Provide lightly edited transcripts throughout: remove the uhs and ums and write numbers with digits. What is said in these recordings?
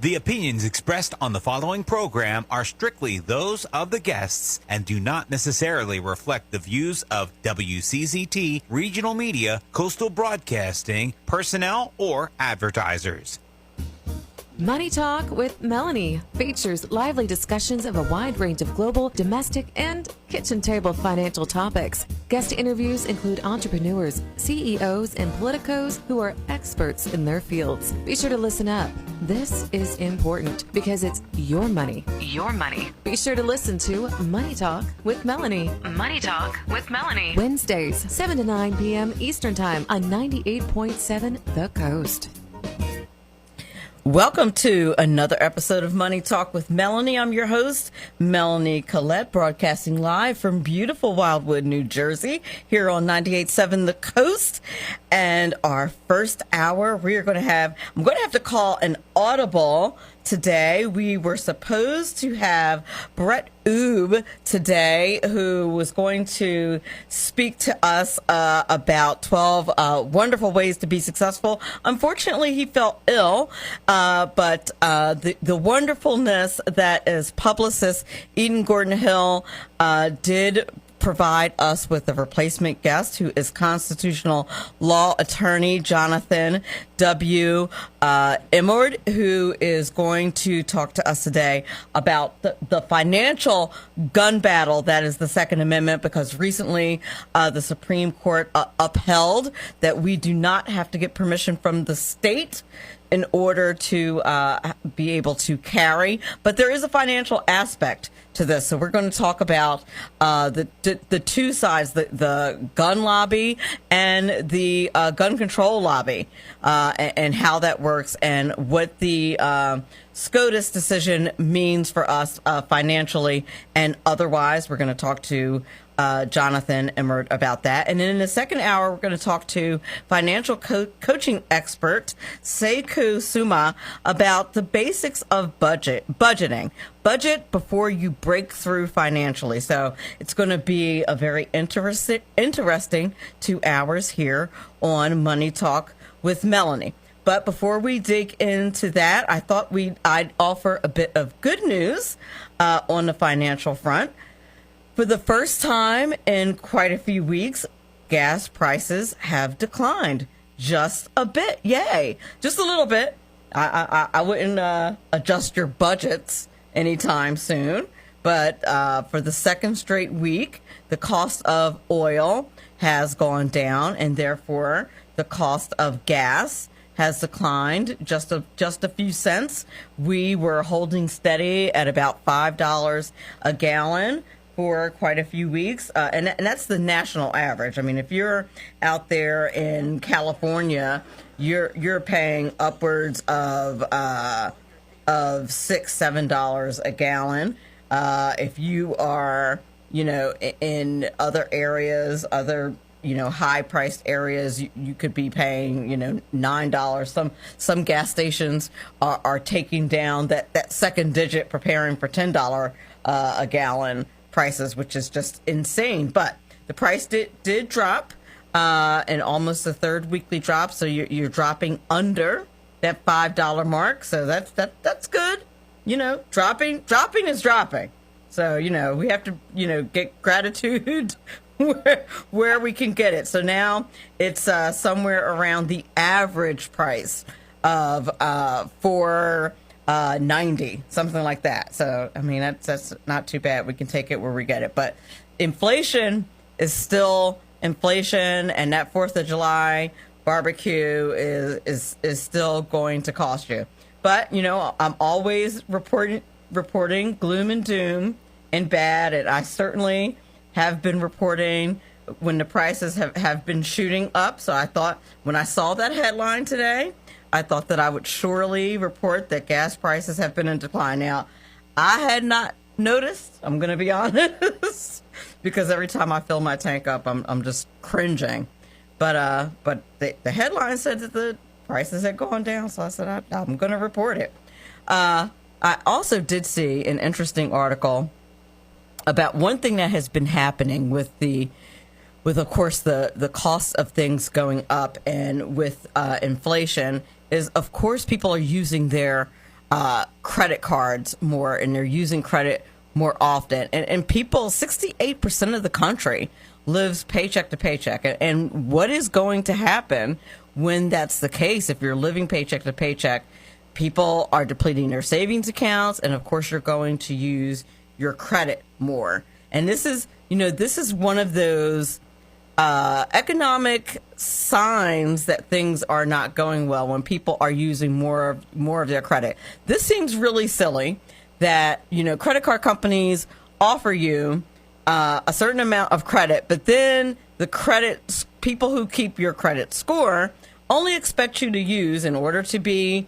The opinions expressed on the following program are strictly those of the guests and do not necessarily reflect the views of WCZT, regional media, coastal broadcasting, personnel, or advertisers. Money Talk with Melanie features lively discussions of a wide range of global, domestic, and kitchen table financial topics. Guest interviews include entrepreneurs, CEOs, and politicos who are experts in their fields. Be sure to listen up. This is important because it's your money. Your money. Be sure to listen to Money Talk with Melanie. Money Talk with Melanie. Wednesdays, 7 to 9 p.m. Eastern Time on 98.7 The Coast. Welcome to another episode of Money Talk with Melanie. I'm your host, Melanie Collette, broadcasting live from beautiful Wildwood, New Jersey, here on 98.7 The Coast. And our first hour, I'm going to have to call an audible today. We were supposed to have Brett Oob today, who was going to speak to us about 12 wonderful ways to be successful. Unfortunately, he fell ill, but the wonderfulness that is publicist Eden Gordon-Hill did provide us with a replacement guest who is constitutional law attorney Jonathan W. Emord, who is going to talk to us today about the financial gun battle that is the Second Amendment, because recently the Supreme Court upheld that we do not have to get permission from the state in order to be able to carry. But there is a financial aspect to this. So we're going to talk about the two sides, the gun lobby and the gun control lobby, and how that works and what the SCOTUS decision means for us financially and otherwise. We're going to talk to Jonathan Emord about that. And then in the second hour, we're going to talk to financial coaching expert Sekou Soumah about the basics of budgeting. Budget before you break through financially. So it's going to be a very interesting 2 hours here on Money Talk with Melanie. But before we dig into that, I thought I'd offer a bit of good news on the financial front. For the first time in quite a few weeks, gas prices have declined just a bit. Yay. Just a little bit. I wouldn't adjust your budgets anytime soon. But for the second straight week, the cost of oil has gone down, and therefore the cost of gas has declined just a few cents. We were holding steady at about $5 a gallon for quite a few weeks, and that's the national average. I mean, if you're out there in California, you're paying upwards of $6-7 a gallon. If you are, in other areas, high priced areas, you could be paying, $9. Some gas stations are taking down that second digit, preparing for $10 a gallon prices, which is just insane. But the price did drop, and almost a third weekly drop. So you're dropping under that $5 mark. So that's good. Dropping is dropping. So, we have to, get gratitude where we can get it. So now it's somewhere around the average price of $4.90, something like that. So, I mean, that's not too bad. We can take it where we get it. But inflation is still inflation, and that 4th of July barbecue is still going to cost you. But, I'm always reporting gloom and doom and bad, and I certainly have been reporting when the prices have been shooting up. So I thought, when I saw that headline today, I thought that I would surely report that gas prices have been in decline. Now, I had not noticed, I'm going to be honest, because every time I fill my tank up, I'm just cringing. But the headline said that the prices had gone down, so I said I'm going to report it. I also did see an interesting article about one thing that has been happening with of course the cost of things going up, and with inflation, is of course people are using their credit cards more, and they're using credit more often. And people, 68% of the country lives paycheck to paycheck. And what is going to happen when that's the case? If you're living paycheck to paycheck, people are depleting their savings accounts, and of course you're going to use your credit more. And this is one of those economic signs that things are not going well when people are using more of their credit. This seems really silly that, credit card companies offer you a certain amount of credit, but then the credit people who keep your credit score only expect you to use, in order to be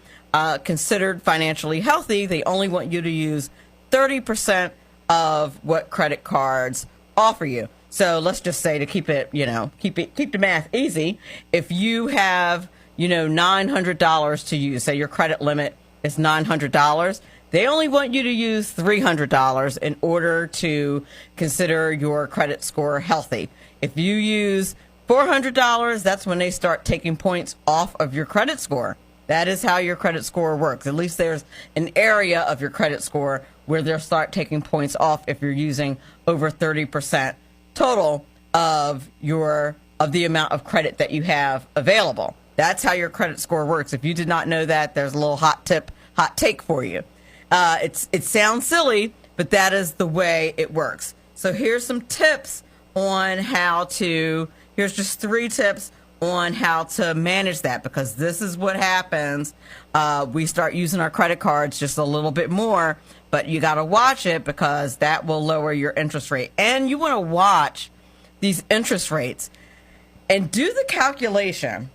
considered financially healthy, they only want you to use 30% of what credit cards offer you. So let's just say, to keep the math easy, if you have, $900 to use, say your credit limit is $900, they only want you to use $300 in order to consider your credit score healthy. If you use $400, that's when they start taking points off of your credit score. That is how your credit score works. At least there's an area of your credit score where they'll start taking points off if you're using over 30% total of the amount of credit that you have available. That's how your credit score works. If you did not know that, there's a little hot take for you. It sounds silly, but that is the way it works. So here's some tips on here's just 3 tips on how to manage that, because this is what happens. We start using our credit cards just a little bit more, but you got to watch it, because that will lower your interest rate. And you want to watch these interest rates and do the calculation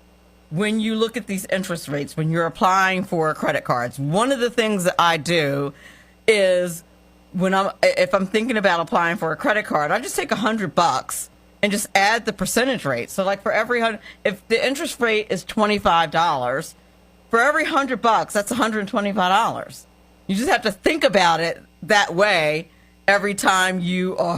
when you look at these interest rates when you're applying for credit cards. One of the things that I do is, if I'm thinking about applying for a credit card, I just take $100 and just add the percentage rate. So like for every if the interest rate is $25, for every $100, that's $125. You just have to think about it that way every time you're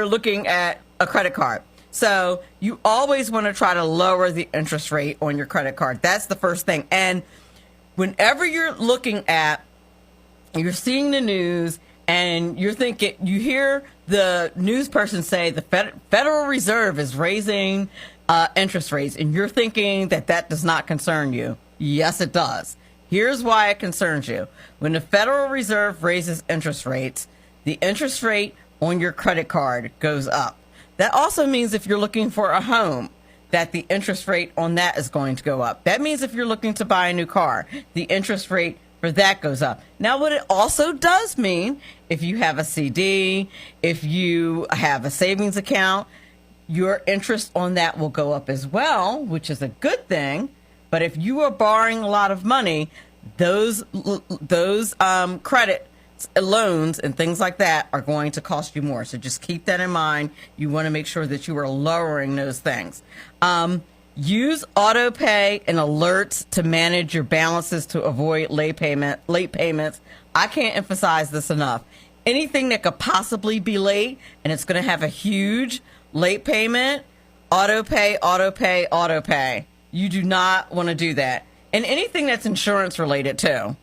looking at a credit card. So you always want to try to lower the interest rate on your credit card. That's the first thing. And whenever you're you're seeing the news and you hear the news person say the Federal Reserve is raising interest rates, and you're thinking that does not concern you. Yes, it does. Here's why it concerns you. When the Federal Reserve raises interest rates, the interest rate on your credit card goes up. That also means if you're looking for a home, that the interest rate on that is going to go up. That means if you're looking to buy a new car, the interest rate for that goes up. Now, what it also does mean, if you have a CD, if you have a savings account, your interest on that will go up as well, which is a good thing. But if you are borrowing a lot of money, those credit loans and things like that are going to cost you more. So just keep that in mind. You want to make sure that you are lowering those things. Use auto pay and alerts to manage your balances to avoid late payments. I can't emphasize this enough. Anything that could possibly be late and it's going to have a huge late payment, auto pay, auto pay, auto pay. You do not want to do that. And anything that's insurance related too.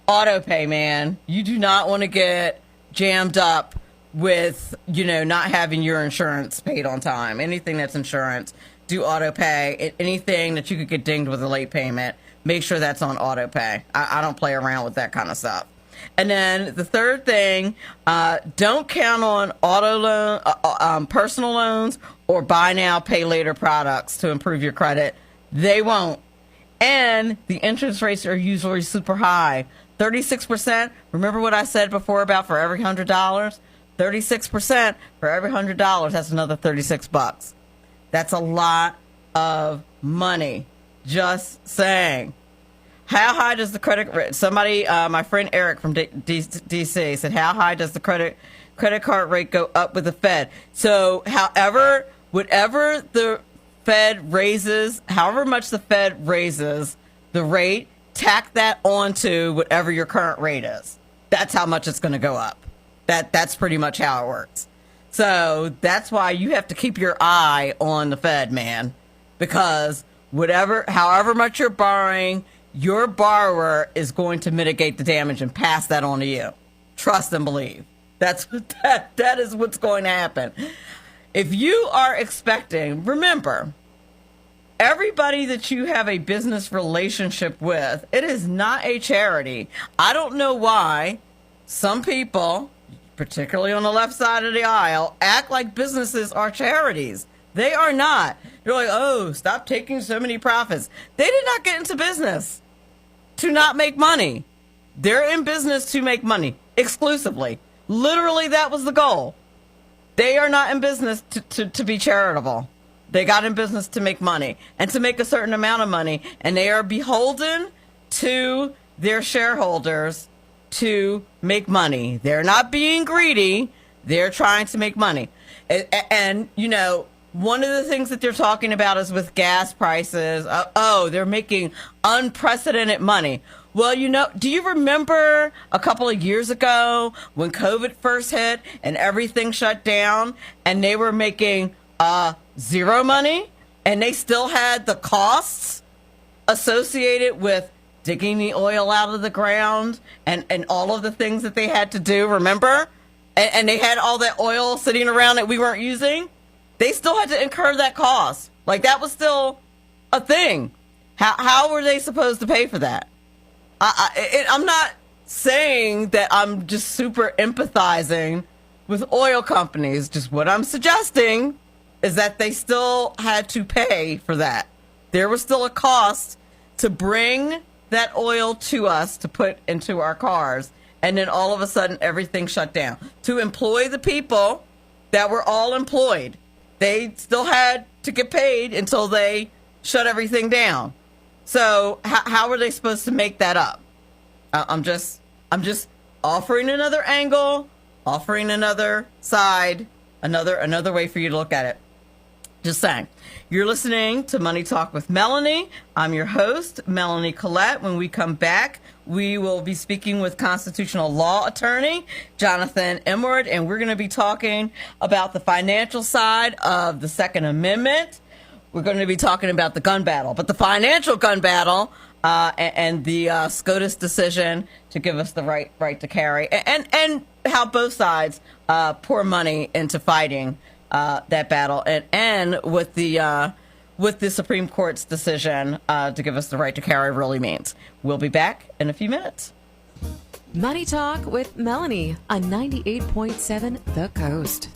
Auto pay, man. You do not want to get jammed up with, not having your insurance paid on time. Anything that's insurance, do auto pay. Anything that you could get dinged with a late payment, make sure that's on auto pay. I don't play around with that kind of stuff. And then the third thing, don't count on auto loan, personal loans or buy now, pay later products to improve your credit. They won't. And the interest rates are usually super high. 36%. Remember what I said before about for every $100? 36% for every $100. That's another $36. That's a lot of money. Just saying. How high does the credit rate? Somebody, my friend Eric from DC said, how high does the credit card rate go up with the Fed? So, whatever the Fed raises, however much the Fed raises the rate, tack that onto whatever your current rate is. That's how much it's going to go up. That's pretty much how it works. So that's why you have to keep your eye on the Fed, man, because however much you're borrowing, your borrower is going to mitigate the damage and pass that on to you. Trust and believe. That is what's going to happen. If you are expecting, remember, everybody that you have a business relationship with, it is not a charity. I don't know why some people, particularly on the left side of the aisle, act like businesses are charities. They are not. You're like, oh, stop taking so many profits. They did not get into business to not make money. They're in business to make money exclusively. Literally, that was the goal. They are not in business to be charitable. They got in business to make money and to make a certain amount of money. And they are beholden to their shareholders to make money. They're not being greedy. They're trying to make money. And you know, one of the things that they're talking about is with gas prices. They're making unprecedented money. Well, you know, do you remember a couple of years ago when COVID first hit and everything shut down and they were making zero money and they still had the costs associated with digging the oil out of the ground and all of the things that they had to do, remember? And they had all that oil sitting around that we weren't using. They still had to incur that cost. Like, that was still a thing. How were they supposed to pay for that? I'm not saying that I'm just super empathizing with oil companies. Just what I'm suggesting is that they still had to pay for that. There was still a cost to bring that oil to us to put into our cars. And then all of a sudden, everything shut down. To employ the people that were all employed, they still had to get paid until they shut everything down. So how are they supposed to make that up? I'm just offering another angle, offering another side, another way for you to look at it. Just saying. You're listening to Money Talk with Melanie. I'm your host, Melanie Collette. When we come back, we will be speaking with constitutional law attorney Jonathan Emord, and we're going to be talking about the financial side of the Second Amendment. We're going to be talking about the gun battle, but the financial gun battle and the SCOTUS decision to give us the right to carry, and how both sides pour money into fighting that battle, and with the Supreme Court's decision to give us the right to carry really means. We'll be back in a few minutes. Money Talk with Melanie on 98.7 The Coast.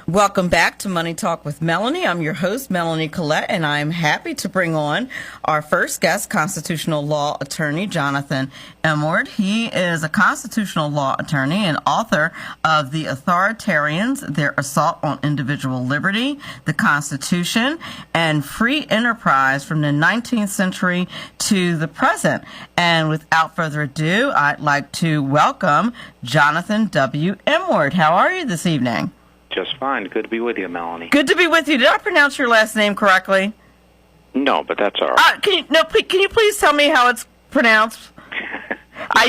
Welcome back to Money Talk with Melanie. I'm your host, Melanie Collette, and I'm happy to bring on our first guest, constitutional law attorney Jonathan Emord. He is a constitutional law attorney and author of The Authoritarians, Their Assault on Individual Liberty, the Constitution, and Free Enterprise from the 19th century to the present. And without further ado, I'd like to welcome Jonathan W. Emord. How are you this evening? Just fine. Good to be with you, Melanie. Good to be with you. Did I pronounce your last name correctly? No, but that's all right. Can you please tell me how it's pronounced? I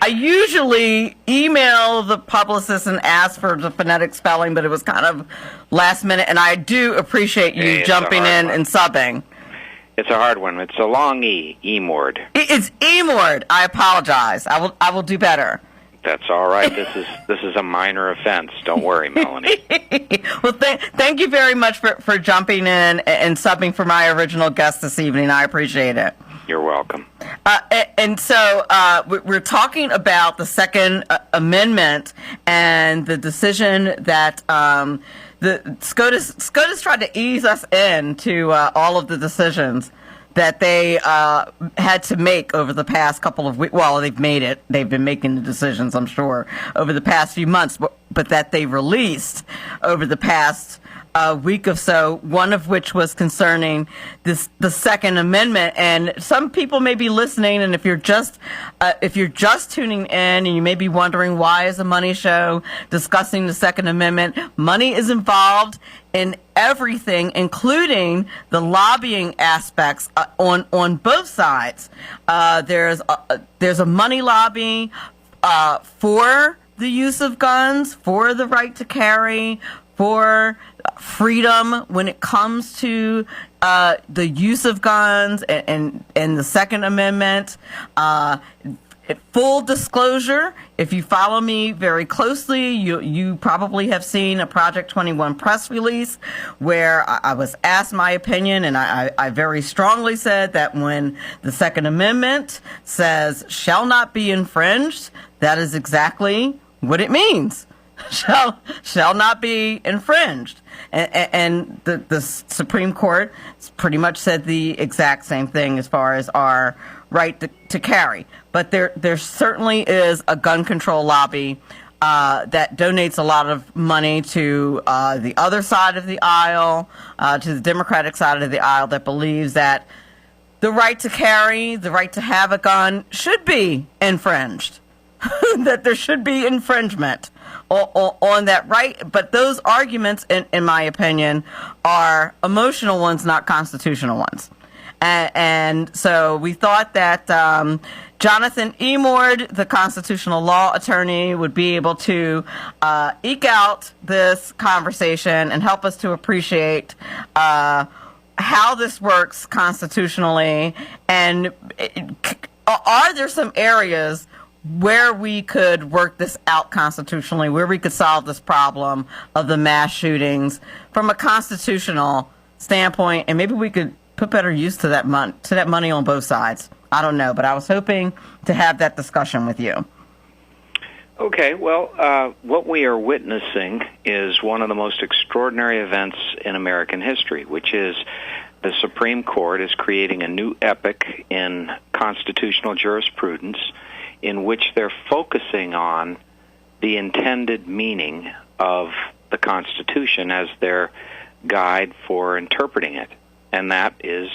usually email the publicist and ask for the phonetic spelling, but it was kind of last minute, and I do appreciate you jumping in and subbing. It's a hard one. It's a long E, Emord. It's Emord. I apologize. I will do better. That's all right. This is a minor offense. Don't worry, Melanie. Well, thank you very much for jumping in and subbing for my original guest this evening. I appreciate it. You're welcome. And so we're talking about the Second Amendment and the decision that the SCOTUS tried to ease us into all of the decisions that they had to make over the past couple of weeks. Well, they've made it. They've been making the decisions, I'm sure, over the past few months, but that they released over the past week or so, one of which was concerning the Second Amendment. And some people may be listening, and if you're just tuning in and you may be wondering, why is a money show discussing the Second Amendment? Money is involved in everything, including the lobbying aspects on both sides. There's a money lobby for the use of guns, for the right to carry, for freedom when it comes to the use of guns and the Second Amendment. Full disclosure, if you follow me very closely, you probably have seen a Project 21 press release where I was asked my opinion, and I very strongly said that when the Second Amendment says shall not be infringed, that is exactly what it means. Shall not be infringed. And the Supreme Court pretty much said the exact same thing as far as our right to carry. But there certainly is a gun control lobby that donates a lot of money to the other side of the aisle, to the Democratic side of the aisle, that believes that the right to carry, the right to have a gun should be infringed, that there should be infringement on that right. But those arguments, in my opinion, are emotional ones, not constitutional ones. And so we thought that Jonathan Emord, the constitutional law attorney, would be able to eke out this conversation and help us to appreciate how this works constitutionally. And are there some areas where we could work this out constitutionally, where we could solve this problem of the mass shootings from a constitutional standpoint, and maybe we could put better use to that money on both sides? I don't know, but I was hoping to have that discussion with you. Okay, well, what we are witnessing is one of the most extraordinary events in American history, which is the Supreme Court is creating a new epoch in constitutional jurisprudence in which they're focusing on the intended meaning of the Constitution as their guide for interpreting it. And that is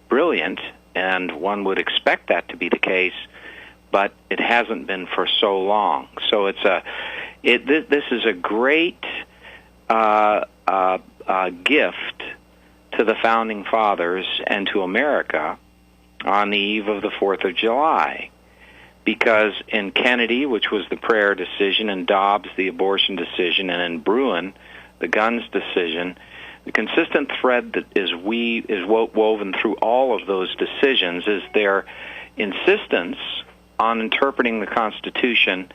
brilliant, and one would expect that to be the case, but it hasn't been for so long. So this is a great gift to the Founding Fathers and to America on the eve of the 4th of July. Because in Kennedy, which was the prayer decision, and Dobbs, the abortion decision, and in Bruin, the guns decision, the consistent thread that is woven through all of those decisions is their insistence on interpreting the Constitution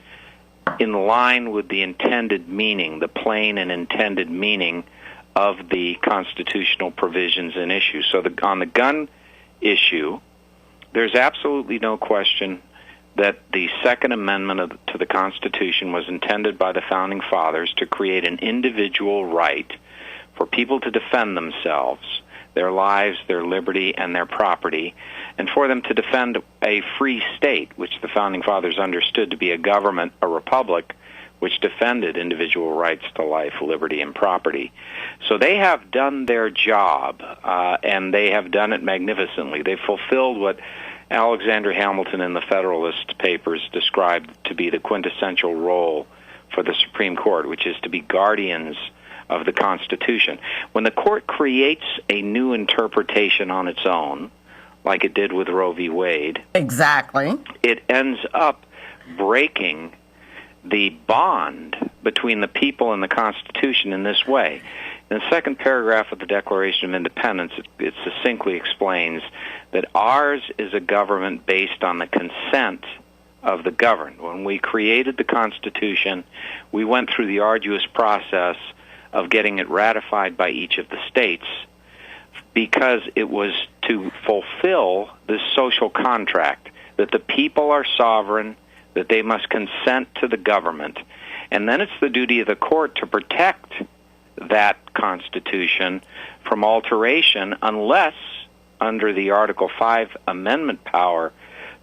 in line with the intended meaning, the plain and intended meaning of the constitutional provisions and issues. So on the gun issue, there's absolutely no question that the Second Amendment to the Constitution was intended by the Founding Fathers to create an individual right for people to defend themselves, their lives, their liberty, and their property, and for them to defend a free state, which the Founding Fathers understood to be a government, a republic, which defended individual rights to life, liberty, and property. So they have done their job, and they have done it magnificently. They've fulfilled what Alexander Hamilton in the Federalist Papers described to be the quintessential role for the Supreme Court, which is to be guardians of the Constitution. When the court creates a new interpretation on its own, like it did with Roe v. Wade, exactly, it ends up breaking the bond between the people and the Constitution in this way. In the second paragraph of the Declaration of Independence, it succinctly explains that ours is a government based on the consent of the governed. When we created the Constitution, we went through the arduous process of getting it ratified by each of the states because it was to fulfill this social contract that the people are sovereign, that they must consent to the government. And then it's the duty of the court to protect that Constitution from alteration unless, under the Article 5 amendment power,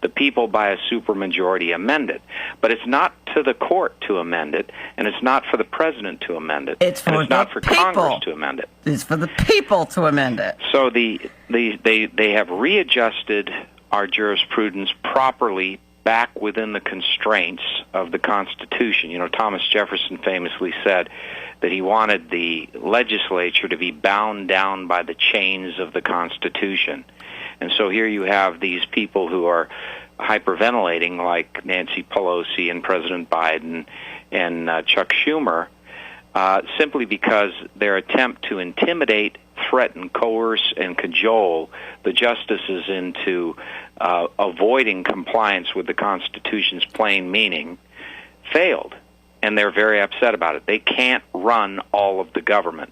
the people by a supermajority amend it. But it's not to the court to amend it, and it's not for the president to amend it. It's not for people. Congress to amend it. It's for the people to amend it. So they have readjusted our jurisprudence properly back within the constraints of the Constitution. You know, Thomas Jefferson famously said that he wanted the legislature to be bound down by the chains of the Constitution. And so here you have these people who are hyperventilating, like Nancy Pelosi and President Biden and Chuck Schumer, simply because their attempt to intimidate, threaten, coerce, and cajole the justices into avoiding compliance with the Constitution's plain meaning failed, and they're very upset about it. They can't run all of the government.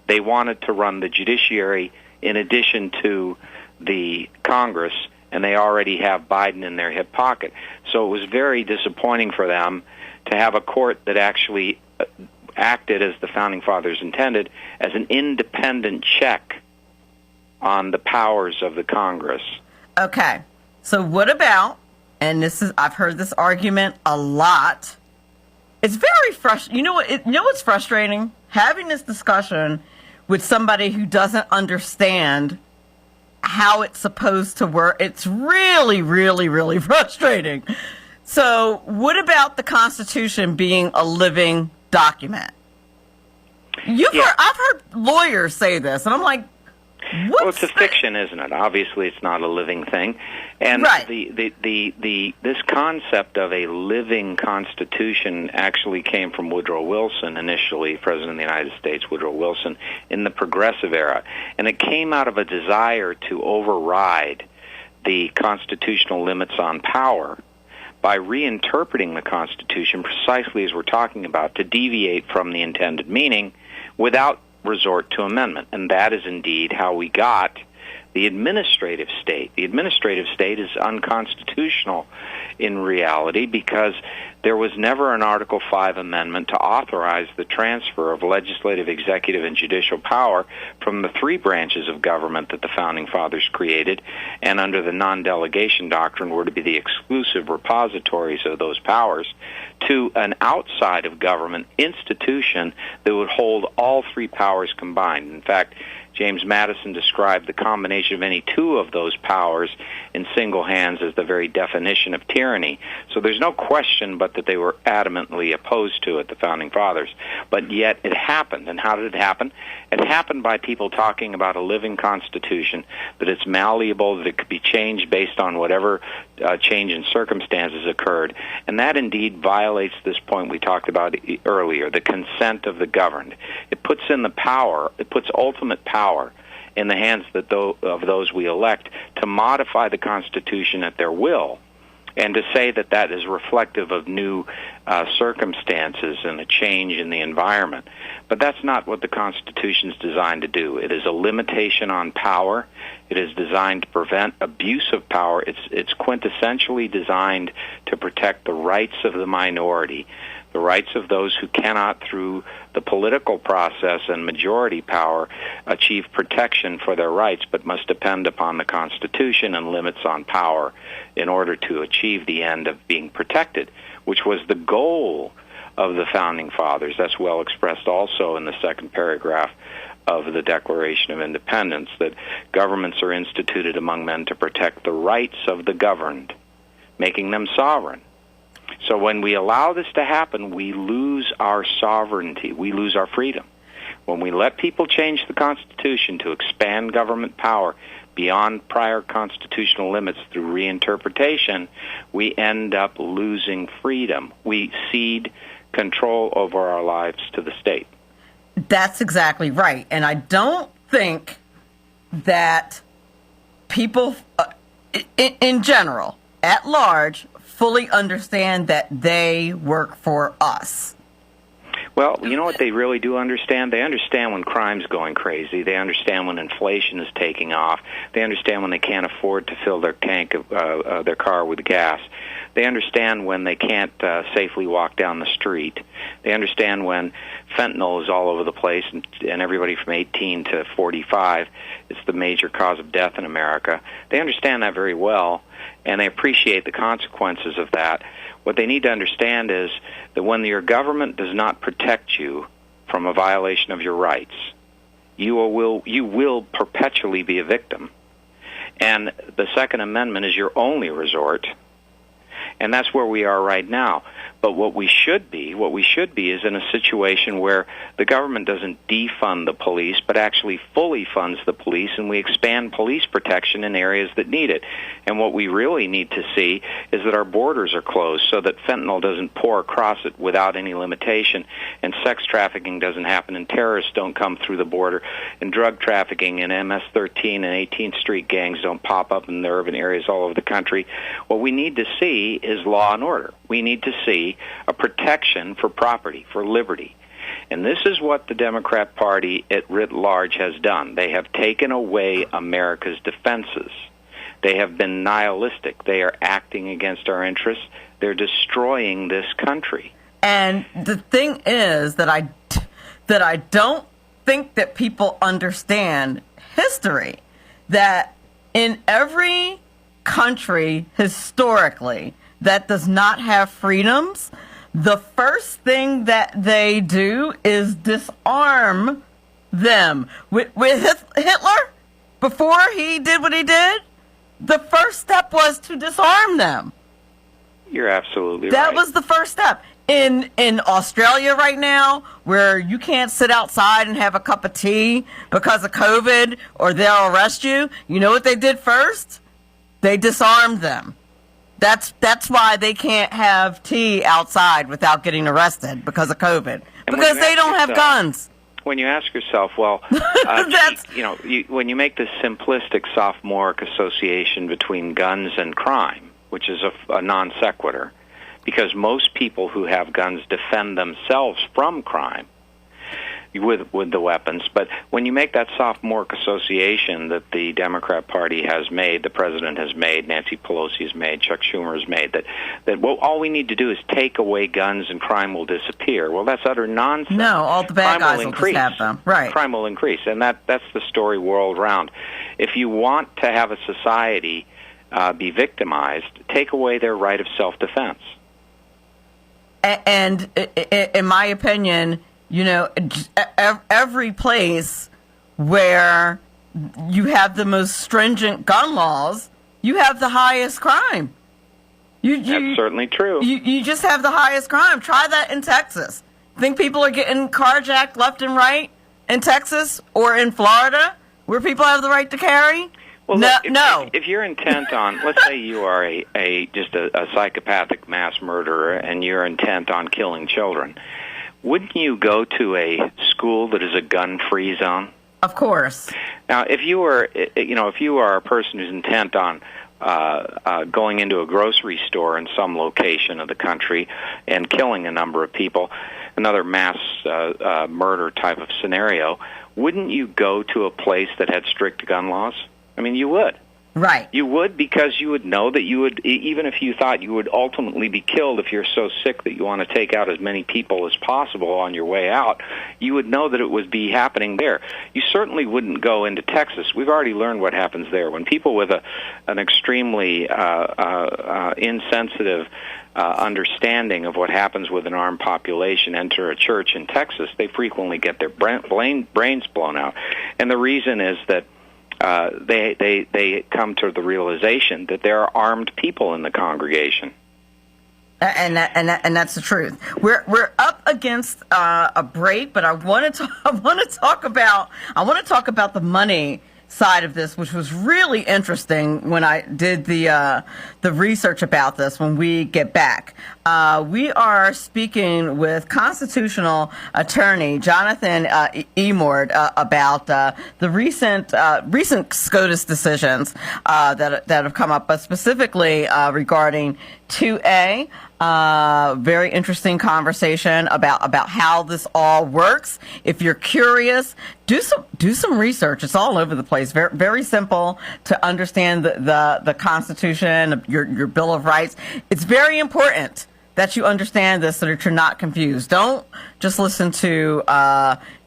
They wanted to run the judiciary in addition to the Congress, and they already have Biden in their hip pocket. So it was very disappointing for them to have a court that actually acted as the Founding Fathers intended, as an independent check on the powers of the Congress. Okay, so what about, and I've heard this argument a lot. It's very frustrating. You know what's frustrating? Having this discussion with somebody who doesn't understand how it's supposed to work. It's really, really, really frustrating. So what about the Constitution being a living document? I've heard lawyers say this, and I'm like, well, it's a fiction, isn't it? Obviously, it's not a living thing. And right. This concept of a living Constitution actually came from Woodrow Wilson initially, President of the United States, Woodrow Wilson, in the Progressive era. And it came out of a desire to override the constitutional limits on power by reinterpreting the Constitution precisely as we're talking about, to deviate from the intended meaning without resort to amendment. And that is indeed how we got the administrative state. The administrative state is unconstitutional in reality because there was never an Article 5 amendment to authorize the transfer of legislative, executive, and judicial power from the three branches of government that the Founding Fathers created, and under the non-delegation doctrine were to be the exclusive repositories of those powers, to an outside of government institution that would hold all three powers combined. In fact, James Madison described the combination of any two of those powers in single hands as the very definition of tyranny. So there's no question but that they were adamantly opposed to it, the Founding Fathers. But yet it happened. And how did it happen? It happened by people talking about a living Constitution, that it's malleable, that it could be changed based on whatever change in circumstances occurred. And that indeed violates this point we talked about earlier, the consent of the governed. It puts ultimate power in the hands of those we elect to modify the Constitution at their will, and to say that that is reflective of new circumstances and a change in the environment. But that's not what the Constitution is designed to do. It is a limitation on power. It is designed to prevent abuse of power. It's quintessentially designed to protect the rights of the minority, the rights of those who cannot, through the political process and majority power, achieve protection for their rights, but must depend upon the Constitution and limits on power in order to achieve the end of being protected, which was the goal of the Founding Fathers. That's well expressed also in the second paragraph of the Declaration of Independence, that governments are instituted among men to protect the rights of the governed, making them sovereign. So when we allow this to happen, we lose our sovereignty. We lose our freedom. When we let people change the Constitution to expand government power beyond prior constitutional limits through reinterpretation, we end up losing freedom. We cede control over our lives to the state. That's exactly right. And I don't think that people in general, at large, fully understand that they work for us. Well, you know what they really do understand? They understand when crime's going crazy. They understand when inflation is taking off. They understand when they can't afford to fill their their car with gas. They understand when they can't safely walk down the street. They understand when fentanyl is all over the place, and everybody from 18 to 45, it's the major cause of death in America. They understand that very well, and they appreciate the consequences of that. What they need to understand is that when your government does not protect you from a violation of your rights, you will perpetually be a victim. And the Second Amendment is your only resort, and that's where we are right now. But what we should be is in a situation where the government doesn't defund the police, but actually fully funds the police, and we expand police protection in areas that need it. And what we really need to see is that our borders are closed so that fentanyl doesn't pour across it without any limitation, and sex trafficking doesn't happen, and terrorists don't come through the border, and drug trafficking and MS-13 and 18th Street gangs don't pop up in the urban areas all over the country. What we need to see is law and order. We need to see a protection for property, for liberty. And this is what the Democrat Party at writ large has done. They have taken away America's defenses. They have been nihilistic. They are acting against our interests. They're destroying this country. And the thing is that I don't think that people understand history, that in every country historically that does not have freedoms, the first thing that they do is disarm them. With Hitler, before he did what he did, the first step was to disarm them. You're absolutely right. That was the first step. In Australia right now, where you can't sit outside and have a cup of tea because of COVID or they'll arrest you, you know what they did first? They disarmed them. That's why they can't have tea outside without getting arrested because of COVID. Because they don't have guns. When you ask yourself, well, when you make this simplistic sophomoric association between guns and crime, which is a non sequitur, because most people who have guns defend themselves from crime with the weapons. But when you make that sophomoric association that the Democrat Party has made, the president has made, Nancy Pelosi has made, Chuck Schumer has made, that all we need to do is take away guns and crime will disappear. Well, that's utter nonsense. No, all the bad guys will just have them. Right. Crime will increase, and that's the story world round. If you want to have a society be victimized, take away their right of self-defense. And in my opinion, every place where you have the most stringent gun laws, you have the highest crime. That's certainly true. You just have the highest crime. Try that in Texas. Think people are getting carjacked left and right in Texas or in Florida, where people have the right to carry? Well, no. If you're intent on, let's say you are a psychopathic mass murderer and you're intent on killing children, wouldn't you go to a school that is a gun-free zone? Of course. Now, if you are a person who's intent on going into a grocery store in some location of the country and killing a number of people, another mass murder type of scenario, wouldn't you go to a place that had strict gun laws? I mean, you would. Right. You would, because you would know that you would, even if you thought you would ultimately be killed if you're so sick that you want to take out as many people as possible on your way out, you would know that it would be happening there. You certainly wouldn't go into Texas. We've already learned what happens there. When people with an extremely insensitive understanding of what happens with an armed population enter a church in Texas, they frequently get their brains blown out. And the reason is that they come to the realization that there are armed people in the congregation, and that's the truth. We're up against a break, but I want to talk about the money side of this, which was really interesting when I did the research about this. When we get back, we are speaking with constitutional attorney Jonathan Emord about the recent SCOTUS decisions that have come up, but specifically regarding 2A. Very interesting conversation about how this all works. If you're curious, do some research. It's all over the place. Very, very simple to understand the Constitution, your Bill of Rights. It's very important that you understand this so that you're not confused. Don't just listen to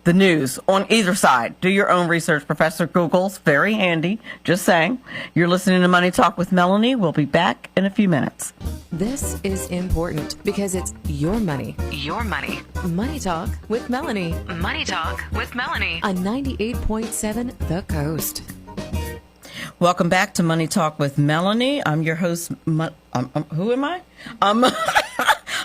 the news on either side. Do your own research. Professor Google's very handy. Just saying. You're listening to Money Talk with Melanie. We'll be back in a few minutes. This is important because it's your money. Your money. Money Talk with Melanie. Money Talk with Melanie on 98.7 The Coast. Welcome back to Money Talk with Melanie. I'm your host. Who am I?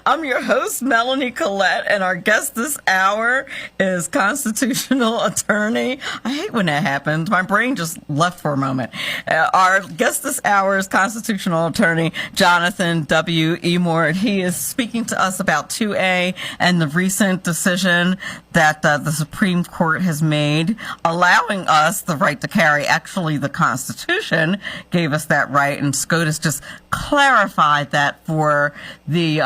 I'm your host, Melanie Collette, and our guest this hour is constitutional attorney. I hate when that happens. My brain just left for a moment. Our guest this hour is constitutional attorney Jonathan W. Emord. He is speaking to us about 2A and the recent decision that the Supreme Court has made, allowing us the right to carry. Actually, the Constitution gave us that right, and SCOTUS just clarified that for the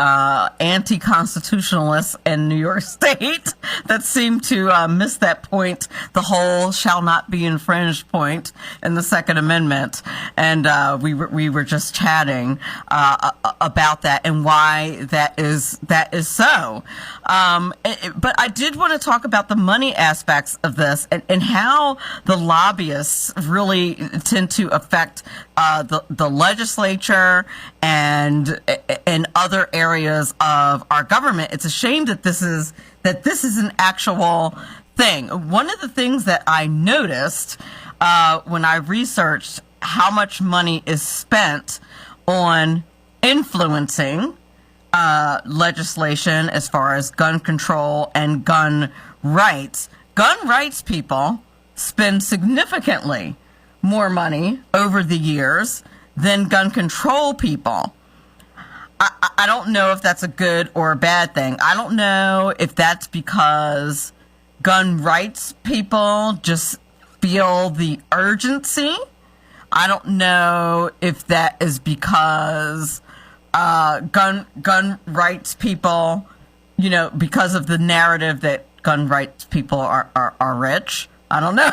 anti-constitutionalists in New York State that seem to miss that point, the whole shall not be infringed point in the Second Amendment. And we were just chatting about that and why that is so. But I did want to talk about the money aspects of this and how the lobbyists really tend to affect the legislature and other areas of our government. It's a shame that this is an actual thing. One of the things that I noticed when I researched how much money is spent on influencing legislation as far as gun control and gun rights people spend significantly more money over the years than gun control people. I don't know if that's a good or a bad thing. I don't know if that's because gun rights people just feel the urgency. I don't know if that is because gun rights people, because of the narrative that gun rights people are rich. I don't know.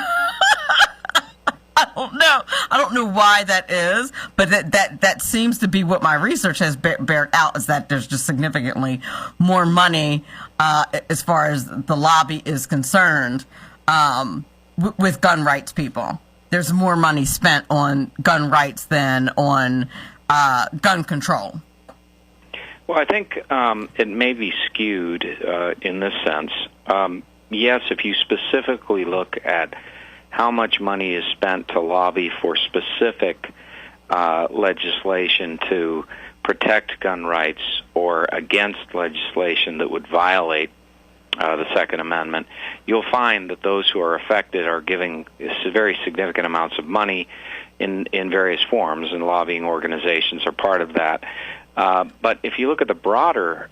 I don't know why that is, but that seems to be what my research has bared out, is that there's just significantly more money as far as the lobby is concerned with gun rights people. There's more money spent on gun rights than on gun control. Well, I think it may be skewed in this sense. Yes, if you specifically look at how much money is spent to lobby for specific legislation to protect gun rights or against legislation that would violate the Second Amendment, you'll find that those who are affected are giving very significant amounts of money in various forms, and lobbying organizations are part of that. But if you look at the broader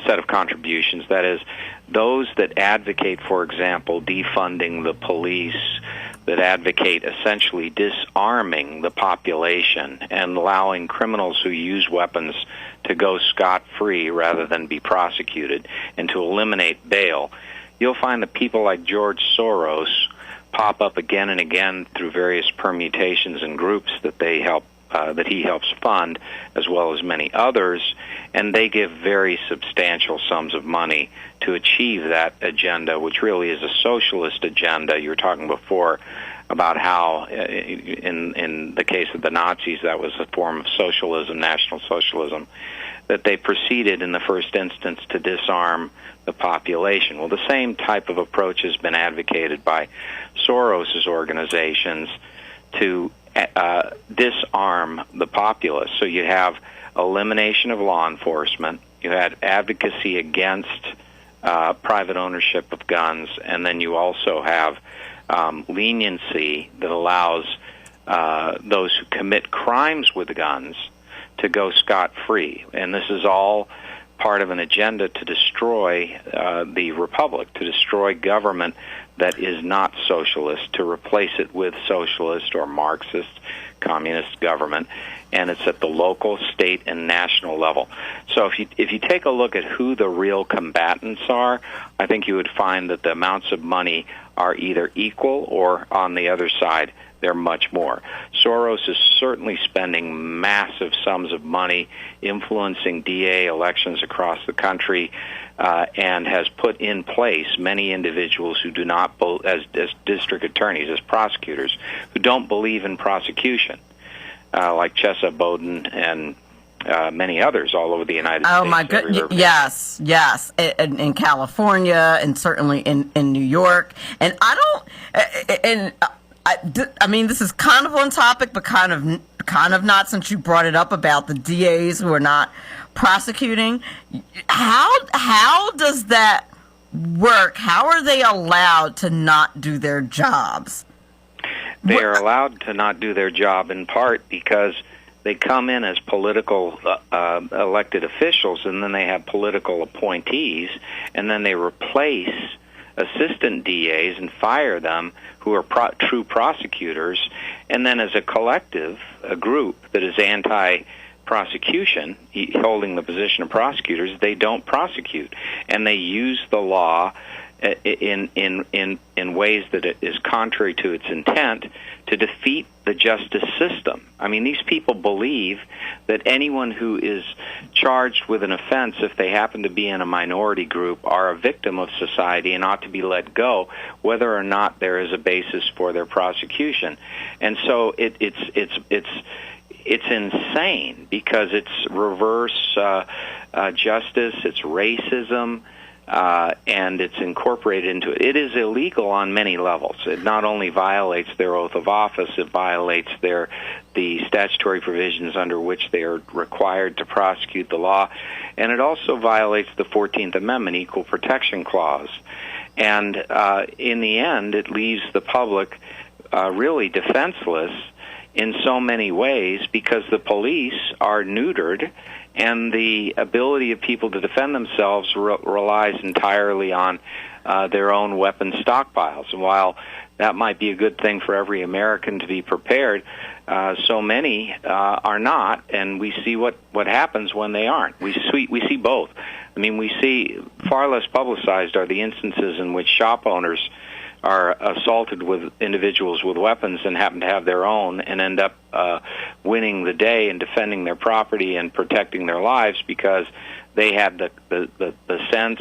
set of contributions, that is, those that advocate, for example, defunding the police, that advocate essentially disarming the population and allowing criminals who use weapons to go scot-free rather than be prosecuted, and to eliminate bail, you'll find that people like George Soros pop up again and again through various permutations and groups that they help that he helps fund, as well as many others, and they give very substantial sums of money to achieve that agenda, which really is a socialist agenda. You were talking before about how, in the case of the Nazis, that was a form of socialism, National Socialism, that they proceeded in the first instance to disarm the population. Well, the same type of approach has been advocated by Soros's organizations to disarm the populace. So you have elimination of law enforcement, you had advocacy against private ownership of guns, and then you also have leniency that allows those who commit crimes with guns to go scot-free. And this is all part of an agenda to destroy the republic, to destroy government that is not socialist, to replace it with socialist or Marxist, communist government, and it's at the local, state, and national level. So if you take a look at who the real combatants are, I think you would find that the amounts of money are either equal or, on the other side, they're much more. Soros is certainly spending massive sums of money influencing DA elections across the country, and has put in place many individuals who do not, as district attorneys, as prosecutors, who don't believe in prosecution, like Chesa Bowden and many others all over the United States. Oh, my goodness. Yes. In California and certainly in New York. And I mean, this is kind of on topic, but kind kind of not, since you brought it up about the DAs who are not prosecuting. How does that work? How are they allowed to not do their jobs? They are allowed to not do their job in part because they come in as political elected officials, and then they have political appointees, and then they replace assistant DAs and fire them who are true prosecutors, and then as a collective, a group that is anti-prosecution, holding the position of prosecutors, they don't prosecute, and they use the law in ways that it is contrary to its intent to defeat the justice system. I mean, these people believe that anyone who is charged with an offense, if they happen to be in a minority group, are a victim of society and ought to be let go, whether or not there is a basis for their prosecution. And so it's insane because it's reverse justice, it's racism, and it's incorporated into it. It is illegal on many levels. It not only violates their oath of office, it violates the statutory provisions under which they are required to prosecute the law, and it also violates the 14th Amendment Equal Protection Clause. And in the end, it leaves the public really defenseless in so many ways because the police are neutered, and the ability of people to defend themselves relies entirely on their own weapon stockpiles. And while that might be a good thing for every American to be prepared, so many are not, and we see what happens when they aren't. We see both. I mean, we see far less publicized are the instances in which shop owners are assaulted with individuals with weapons and happen to have their own and end up winning the day and defending their property and protecting their lives because they had the sense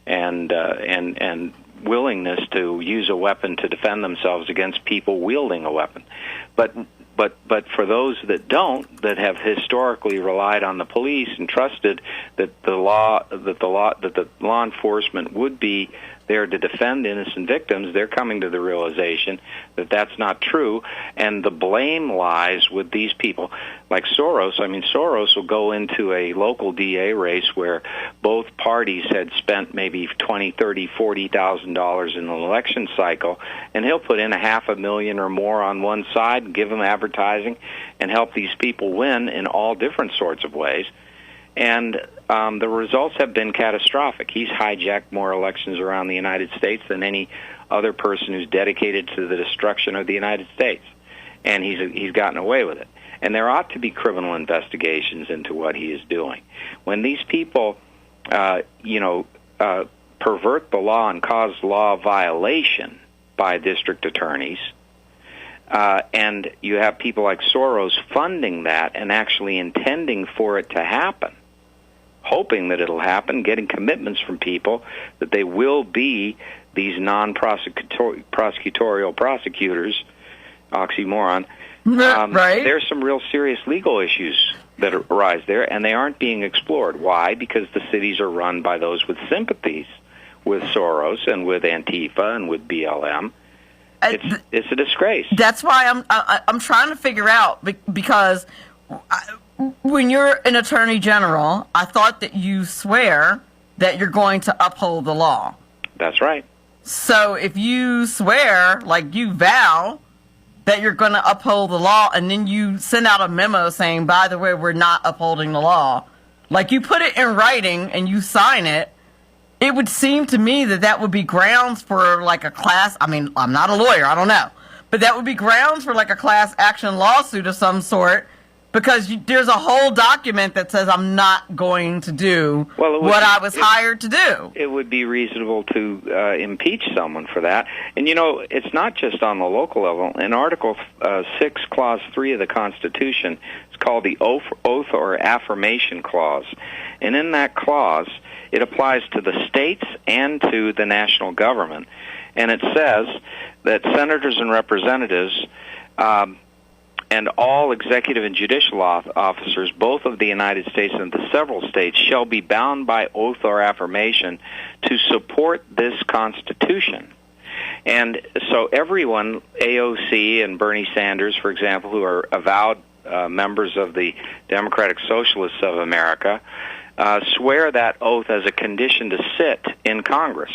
and willingness to use a weapon to defend themselves against people wielding a weapon. But for those that don't, that have historically relied on the police and trusted that the law enforcement would be there to defend innocent victims, they're coming to the realization that that's not true, and the blame lies with these people like Soros. I mean, Soros will go into a local DA race where both parties had spent maybe $20,000, $30,000, $40,000 in an election cycle, and he'll put in $500,000 or more on one side and give them advertising and help these people win in all different sorts of ways. And the results have been catastrophic. He's hijacked more elections around the United States than any other person who's dedicated to the destruction of the United States. And he's gotten away with it. And there ought to be criminal investigations into what he is doing. When these people, pervert the law and cause law violation by district attorneys, and you have people like Soros funding that and actually intending for it to happen, hoping that it'll happen, getting commitments from people that they will be these non-prosecutorial prosecutors, oxymoron. Right. There's some real serious legal issues that arise there, and they aren't being explored. Why? Because the cities are run by those with sympathies with Soros and with Antifa and with BLM. It's a disgrace. That's why I'm trying to figure out, because when you're an attorney general, I thought that you swear that you're going to uphold the law. That's right. So if you swear, like you vow that you're going to uphold the law, and then you send out a memo saying, by the way, we're not upholding the law, like you put it in writing and you sign it, it would seem to me that that would be grounds for like a class. I mean, I'm not a lawyer, I don't know, but that would be grounds for like a class action lawsuit of some sort, because there's a whole document that says I'm not going to do what I was hired to do. It would be reasonable to impeach someone for that. And, it's not just on the local level. In Article 6, Clause 3 of the Constitution, it's called the Oath or Affirmation Clause. And in that clause, it applies to the states and to the national government. And it says that senators and representatives and all executive and judicial officers, both of the United States and the several states, shall be bound by oath or affirmation to support this Constitution. And so everyone, AOC and Bernie Sanders, for example, who are avowed members of the Democratic Socialists of America swear that oath as a condition to sit in Congress?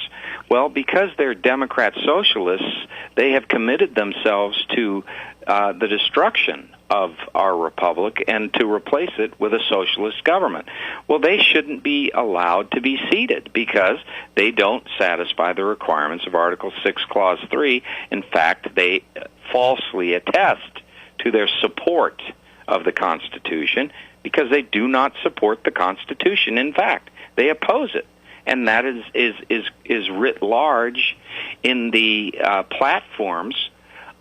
Well, because they're Democrat Socialists, they have committed themselves to the destruction of our republic and to replace it with a socialist government. Well, they shouldn't be allowed to be seated because they don't satisfy the requirements of Article 6, Clause 3. In fact, they falsely attest to their support of the Constitution because they do not support the Constitution. In fact, they oppose it. And that is writ large in the platforms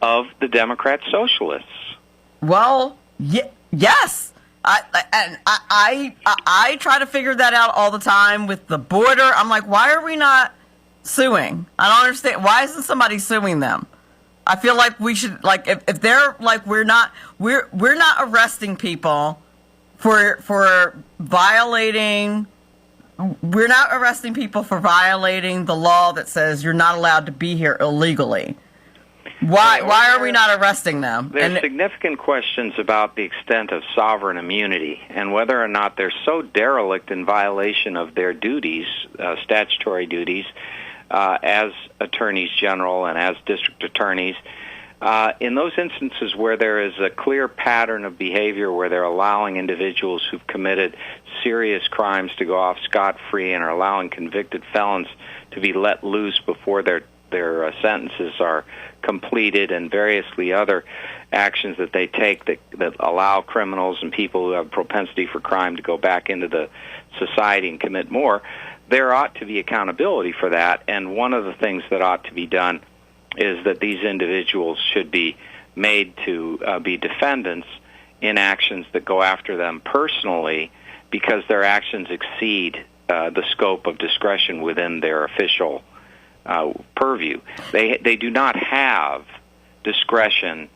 of the Democrat Socialists. Well, yes. I try to figure that out all the time with the border. I'm like, why are we not suing? I don't understand. Why isn't somebody suing them? I feel like we should, like, if they're like, we're not arresting people for violating. We're not arresting people for violating the law that says you're not allowed to be here illegally. Why are we not arresting them? There's significant questions about the extent of sovereign immunity and whether or not they're so derelict in violation of their duties, statutory duties, as attorneys general and as district attorneys. In those instances where there is a clear pattern of behavior where they're allowing individuals who've committed serious crimes to go off scot-free and are allowing convicted felons to be let loose before their sentences are completed, and variously other actions that they take that allow criminals and people who have propensity for crime to go back into the society and commit more, there ought to be accountability for that. And one of the things that ought to be done is that these individuals should be made to be defendants in actions that go after them personally because their actions exceed the scope of discretion within their official purview. They do not have discretion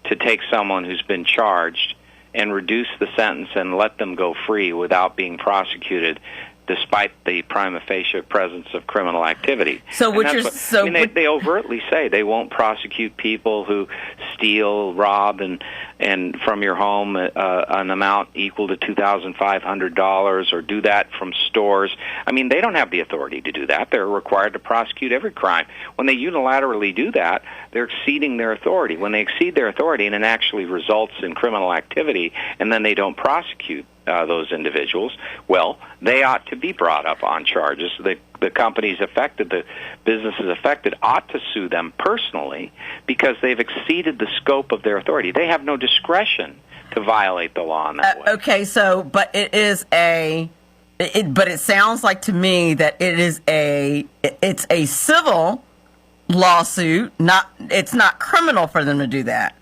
to take someone who's been charged and reduce the sentence and let them go free without being prosecuted, despite the prima facie presence of criminal activity. They overtly say they won't prosecute people who steal, rob, and from your home an amount equal to $2,500 or do that from stores. I mean, they don't have the authority to do that. They're required to prosecute every crime. When they unilaterally do that, they're exceeding their authority. When they exceed their authority and it actually results in criminal activity and then they don't prosecute those individuals, well, they ought to be brought up on charges. The companies affected, the businesses affected, ought to sue them personally because they've exceeded the scope of their authority. They have no discretion to violate the law in that way. Okay, but it sounds like to me that it's a civil lawsuit. It's not criminal for them to do that.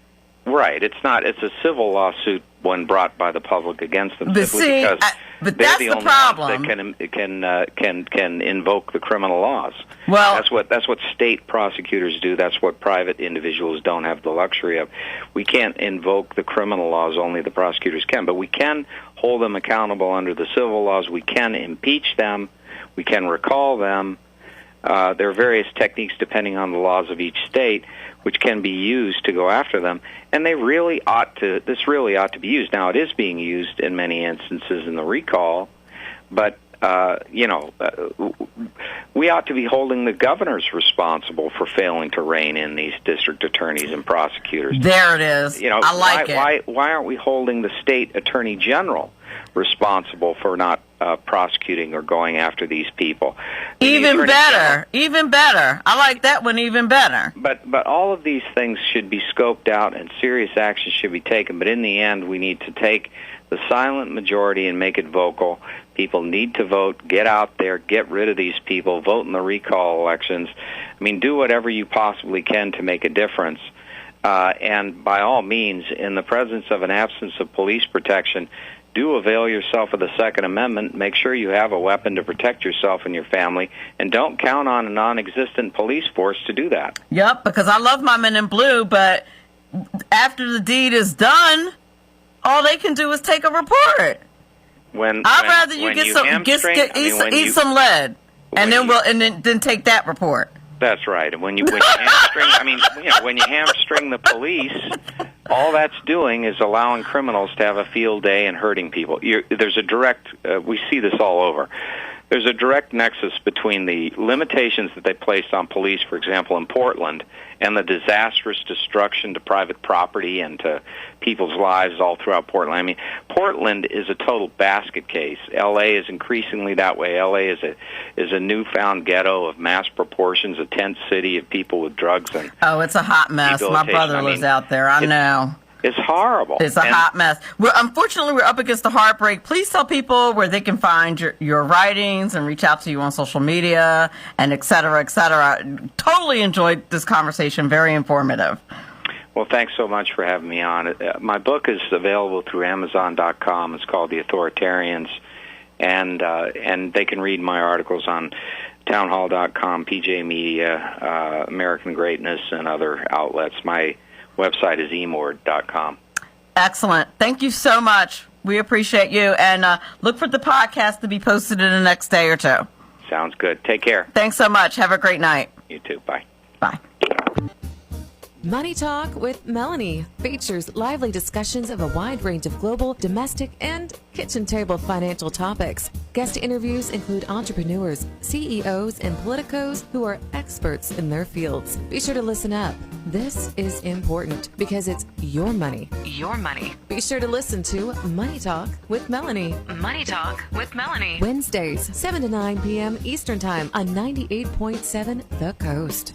Right. It's a civil lawsuit when brought by the public against them, but because but they're that's the only problem. ones that can invoke the criminal laws. Well, that's what state prosecutors do. That's what private individuals don't have the luxury of. We can't invoke the criminal laws; only the prosecutors can. But we can hold them accountable under the civil laws. We can impeach them. We can recall them. There are various techniques depending on the laws of each state, which can be used to go after them, and this really ought to be used. Now, it is being used in many instances in the recall, but we ought to be holding the governors responsible for failing to rein in these district attorneys and prosecutors. There it is. I like it. Why aren't we holding the state attorney general responsible for not prosecuting or going after these people? Even better. I like that one even better. But all of these things should be scoped out and serious action should be taken. But in the end, we need to take the silent majority and make it vocal. People need to vote. Get out there. Get rid of these people. Vote in the recall elections. I mean, do whatever you possibly can to make a difference. And by all means, in the presence of an absence of police protection, do avail yourself of the Second Amendment. Make sure you have a weapon to protect yourself and your family, and don't count on a non-existent police force to do that. Yep, because I love my men in blue, but after the deed is done, all they can do is take a report. I'd rather you eat some lead, and then take that report. That's right. And when you hamstring, when you hamstring the police, all that's doing is allowing criminals to have a field day and hurting people. There's a direct, we see this all over. There's a direct nexus between the limitations that they placed on police, for example, in Portland, and the disastrous destruction to private property and to people's lives all throughout Portland. I mean, Portland is a total basket case. L.A. is increasingly that way. L.A. is a newfound ghetto of mass proportions, a tent city of people with drugs and it's a hot mess. My brother lives out there. I know. It's horrible. It's a hot mess. Unfortunately, we're up against the heartbreak. Please tell people where they can find your writings and reach out to you on social media and et cetera, et cetera. Totally enjoyed this conversation. Very informative. Well, thanks so much for having me on. My book is available through Amazon.com. It's called The Authoritarians, and they can read my articles on townhall.com, PJ Media, American Greatness, and other outlets. My website is Emord.com. Excellent. Thank you so much. We appreciate you. And look for the podcast to be posted in the next day or two. Sounds good. Take care. Thanks so much. Have a great night. You too. Bye. Bye. Money Talk with Melanie features lively discussions of a wide range of global, domestic, and kitchen table financial topics. Guest interviews include entrepreneurs, CEOs, and politicos who are experts in their fields. Be sure to listen up. This is important because it's your money. Your money. Be sure to listen to Money Talk with Melanie. Money Talk with Melanie. Wednesdays, 7 to 9 p.m. Eastern Time on 98.7 The Coast.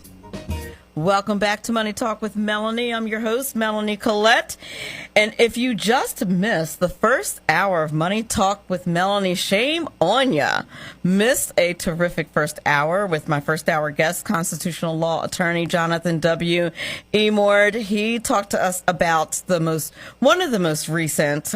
Welcome back to Money Talk with Melanie. I'm your host, Melanie Collette. And if you just missed the first hour of Money Talk with Melanie, shame on ya. Missed a terrific first hour with my first hour guest, constitutional law attorney Jonathan W. Emord. He talked to us about one of the most recent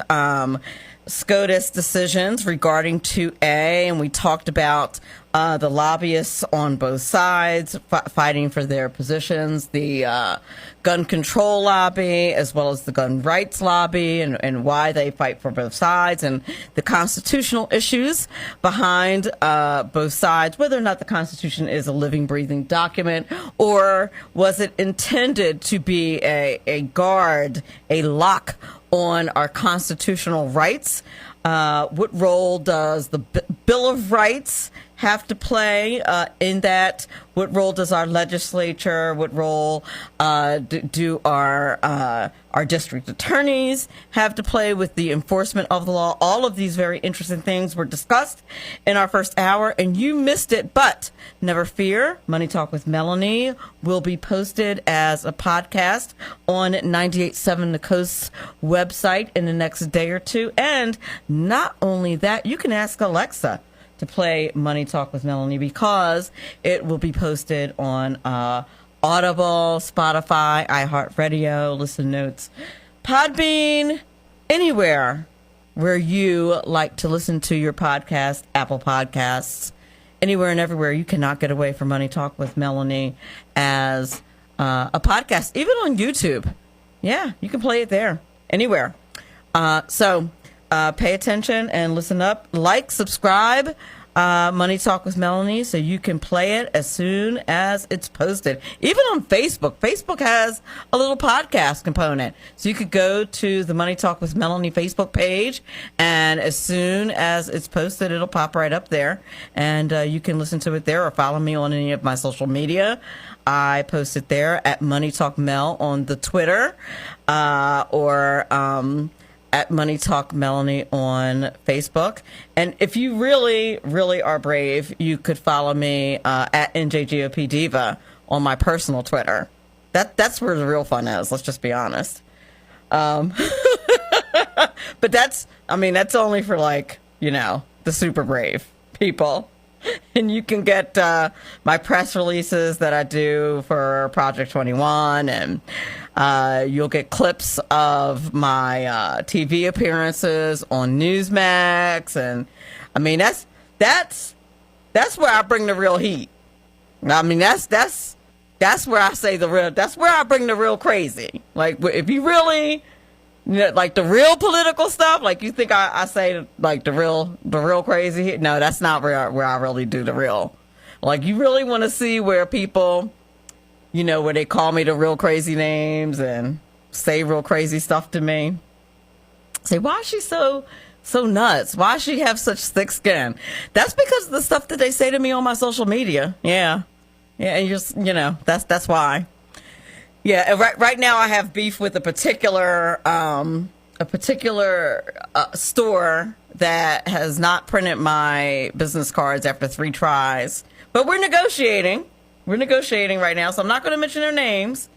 SCOTUS decisions regarding 2A, and we talked about the lobbyists on both sides fighting for their positions, the gun control lobby as well as the gun rights lobby, and why they fight for both sides, and the constitutional issues behind both sides, whether or not the Constitution is a living, breathing document, or was it intended to be a guard, a lock on our constitutional rights. What role does the Bill of Rights have to play in that? What role does our legislature, what role do our district attorneys have to play with the enforcement of the law? All of these very interesting things were discussed in our first hour, and you missed it, but never fear. Money Talk with Melanie will be posted as a podcast on 98.7 The Coast's website in the next day or two. And not only that, you can ask Alexa to play Money Talk with Melanie, because it will be posted on Audible, Spotify, iHeartRadio, Listen Notes, Podbean, anywhere where you like to listen to your podcast, Apple Podcasts, anywhere and everywhere. You cannot get away from Money Talk with Melanie as a podcast, even on YouTube. Yeah, you can play it there, anywhere. So pay attention and listen up. Like, subscribe, Money Talk with Melanie, so you can play it as soon as it's posted. Even on Facebook. Facebook has a little podcast component. So you could go to the Money Talk with Melanie Facebook page, and as soon as it's posted, it'll pop right up there. And you can listen to it there or follow me on any of my social media. I post it there at Money Talk Mel on the Twitter, or at Money Talk Melanie on Facebook. And if you really, really are brave, you could follow me at NJGOP Diva on my personal Twitter. That's where the real fun is, let's just be honest. But that's only for, the super brave people. And you can get my press releases that I do for Project 21, and you'll get clips of my TV appearances on Newsmax, and that's where I bring the real heat. That's where I say that's where I bring the real crazy. Like, if you really, like the real political stuff, like you think I say like the real crazy. No, that's not where I really do the real. Like, you really want to see where people, where they call me the real crazy names, and say real crazy stuff to me. Say, why is she so nuts? Why does she have such thick skin? That's because of the stuff that they say to me on my social media. Yeah. And that's why. Yeah. And right now I have beef with a particular store that has not printed my business cards after 3 tries. But we're negotiating. We're negotiating right now, so I'm not going to mention their names.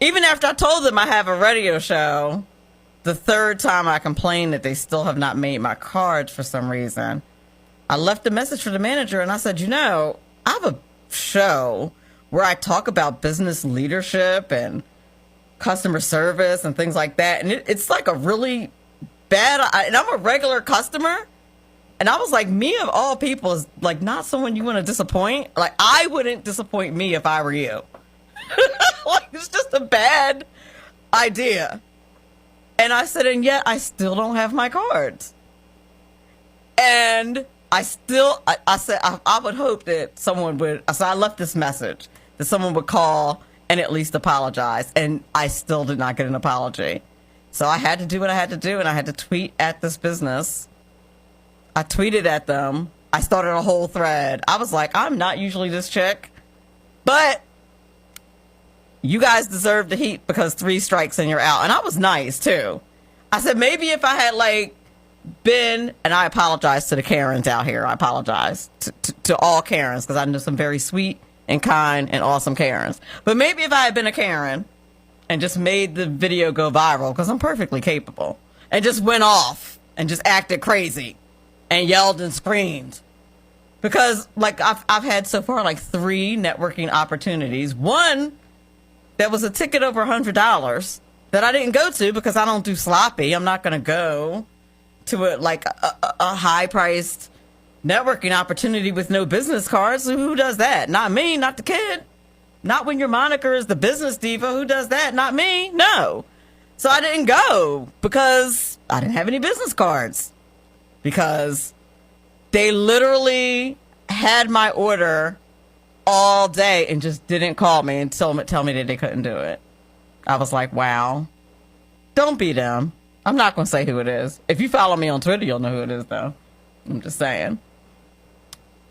Even after I told them I have a radio show, the 3rd time I complained that they still have not made my cards for some reason. I left a message for the manager and I said, I have a show where I talk about business leadership and customer service and things like that. And it's like a really bad, and I'm a regular customer. And I was like, me of all people is like not someone you want to disappoint. Like, I wouldn't disappoint me if I were you. Like, it's just a bad idea. And I said, and yet I still don't have my cards. And I said, I would hope that someone would, so I left this message that someone would call and at least apologize. And I still did not get an apology. So I had to do what I had to do, and I had to tweet at this business. I tweeted at them. I started a whole thread. I was like, I'm not usually this chick, but you guys deserve the heat because 3 strikes and you're out. And I was nice too. I said, maybe if I had been, and I apologize to the Karens out here. I apologize to all Karens because I know some very sweet and kind and awesome Karens. But maybe if I had been a Karen and just made the video go viral, because I'm perfectly capable, and just went off and just acted crazy and yelled and screamed. Because I've had so far 3 networking opportunities. One that was a ticket over $100 that I didn't go to because I don't do sloppy. I'm not going to go to a high-priced networking opportunity with no business cards. Who does that? Not me, not the kid. Not when your moniker is the business diva. Who does that? Not me. No. So I didn't go because I didn't have any business cards. Because they literally had my order all day and just didn't call me and tell me that they couldn't do it. I was like, wow. Don't be them. I'm not going to say who it is. If you follow me on Twitter, you'll know who it is, though. I'm just saying.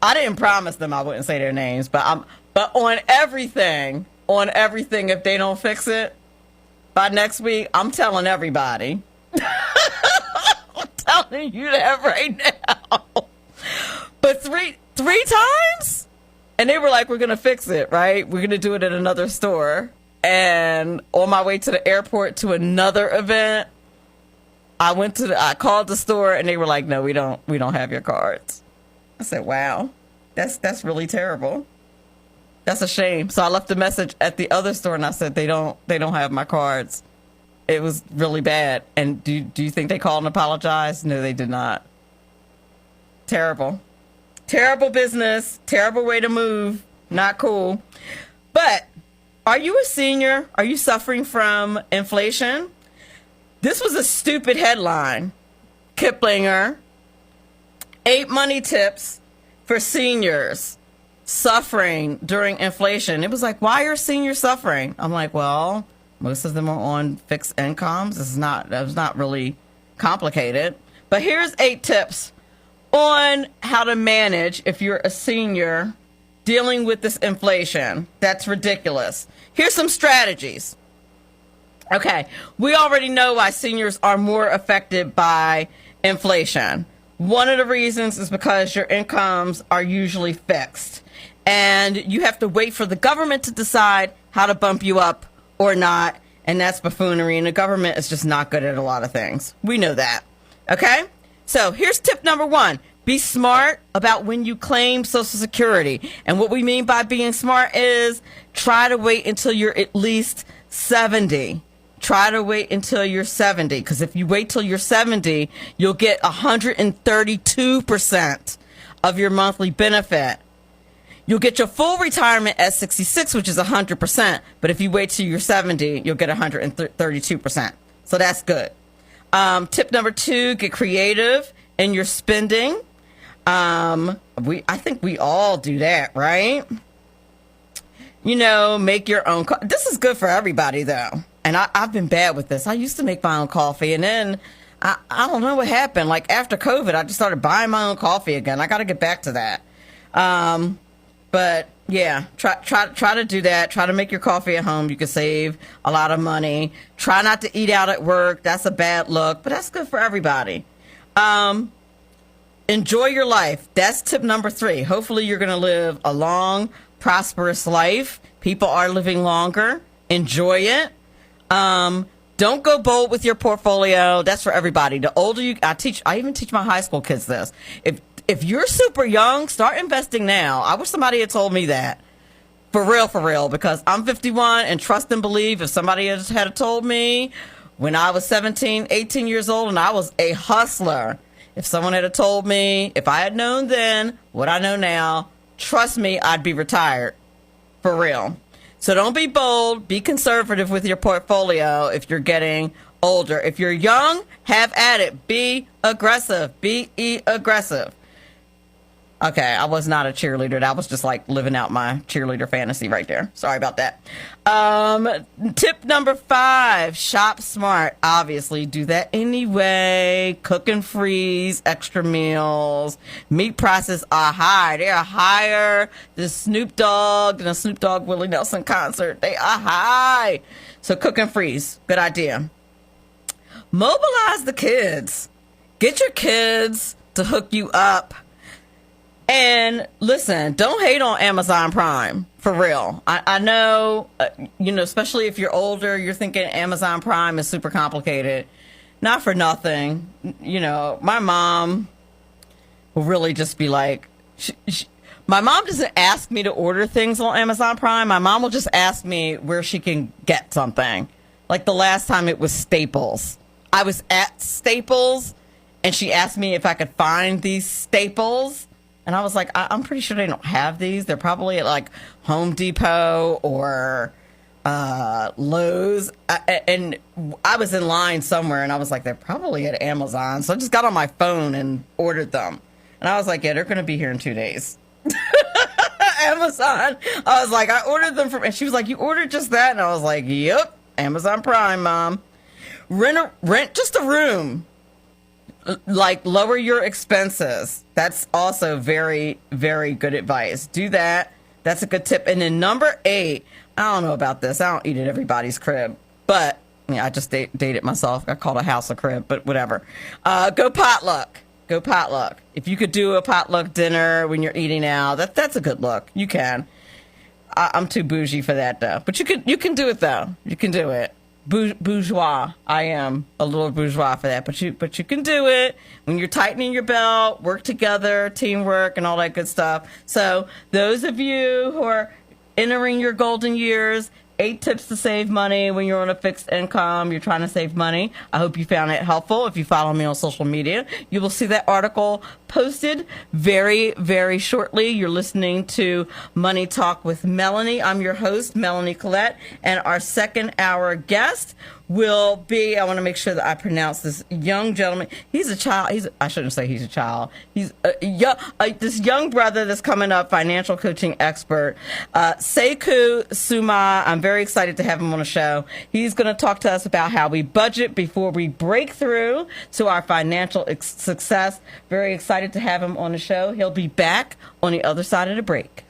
I didn't promise them I wouldn't say their names, but on everything, if they don't fix it by next week, I'm telling everybody. I'm telling you that right now. But three times? And they were like, we're going to fix it, right? We're going to do it at another store. And on my way to the airport to another event, I called the store and they were like, no, we don't have your cards. I said, wow, that's really terrible. That's a shame. So I left a message at the other store and I said, they don't have my cards. It was really bad. And do you think they called and apologized? No, they did not. Terrible. Terrible business. Terrible way to move. Not cool. But are you a senior? Are you suffering from inflation? This was a stupid headline. Kiplinger, 8 money tips for seniors suffering during inflation. It was like, why are seniors suffering? I'm like, well, most of them are on fixed incomes. That was not really complicated. But here's 8 tips on how to manage if you're a senior dealing with this inflation. That's ridiculous. Here's some strategies. Okay, we already know why seniors are more affected by inflation. One of the reasons is because your incomes are usually fixed, and you have to wait for the government to decide how to bump you up or not, and that's buffoonery, and the government is just not good at a lot of things. We know that. Okay? So here's tip number 1. Be smart about when you claim Social Security. And what we mean by being smart is try to wait until you're at least 70. Try to wait until you're 70, because if you wait till you're 70, you'll get 132% of your monthly benefit. You'll get your full retirement at 66, which is 100%. But if you wait till you're 70, you'll get 132%. So that's good. Tip number 2, get creative in your spending. I think we all do that, right? Make your own. This is good for everybody, though. and I've been bad with this. I used to make my own coffee, and then I don't know what happened. Like after COVID, I just started buying my own coffee again. I got to get back to that. But yeah, try to do that. Try to make your coffee at home. You can save a lot of money. Try not to eat out at work. That's a bad look, but that's good for everybody. Enjoy your life. That's tip number 3. Hopefully you're going to live a long, prosperous life. People are living longer. Enjoy it. Don't go bold with your portfolio. That's for everybody. The older you, I even teach my high school kids this. If you're super young, start investing now. I wish somebody had told me that. For real, because I'm 51 and trust and believe if somebody had told me when I was 17, 18 years old and I was a hustler, if someone had told me, if I had known then what I know now, trust me, I'd be retired. For real. So don't be bold. Be conservative with your portfolio if you're getting older. If you're young, have at it. Be aggressive. Be aggressive. Okay, I was not a cheerleader. That was just like living out my cheerleader fantasy right there. Sorry about that. Tip number 5, shop smart. Obviously, do that anyway. Cook and freeze extra meals. Meat prices are high. They are higher than Snoop Dogg and a Snoop Dogg Willie Nelson concert. They are high. So cook and freeze. Good idea. Mobilize the kids. Get your kids to hook you up. And listen, don't hate on Amazon Prime, for real. I know, especially if you're older, you're thinking Amazon Prime is super complicated. Not for nothing. My mom will really just be like, my mom doesn't ask me to order things on Amazon Prime. My mom will just ask me where she can get something. Like the last time it was Staples. I was at Staples and she asked me if I could find these staples. And I was like, I'm pretty sure they don't have these. They're probably at like Home Depot or Lowe's. And I was in line somewhere and I was like, they're probably at Amazon. So I just got on my phone and ordered them. And I was like, yeah, they're going to be here in 2 days. Amazon. I was like, I ordered them from, and she was like, you ordered just that? And I was like, yep, Amazon Prime, Mom. Rent just a room. Like, lower your expenses. That's also very, very good advice. Do that. That's a good tip. And then number 8, I don't know about this. I don't eat at everybody's crib. But, I just dated myself. I called a house a crib, but whatever. Go potluck. Go potluck. If you could do a potluck dinner when you're eating out, that's a good look. You can. I'm too bougie for that, though. But you can do it, though. You can do it. Bourgeois. I am a little bourgeois for that, but you can do it when you're tightening your belt, work together, teamwork, and all that good stuff. So those of you who are entering your golden years, 8 tips to save money when you're on a fixed income, you're trying to save money. I hope you found it helpful. If you follow me on social media, you will see that article posted very, very shortly. You're listening to Money Talk with Melanie. I'm your host, Melanie Collette, and our second hour guest will be, I want to make sure that I pronounce this young gentleman. He's a child. I shouldn't say he's a child. He's this young brother that's coming up, financial coaching expert, Sekou Soumah. I'm very excited to have him on the show. He's going to talk to us about how we budget before we break through to our financial success. Very excited to have him on the show. He'll be back on the other side of the break.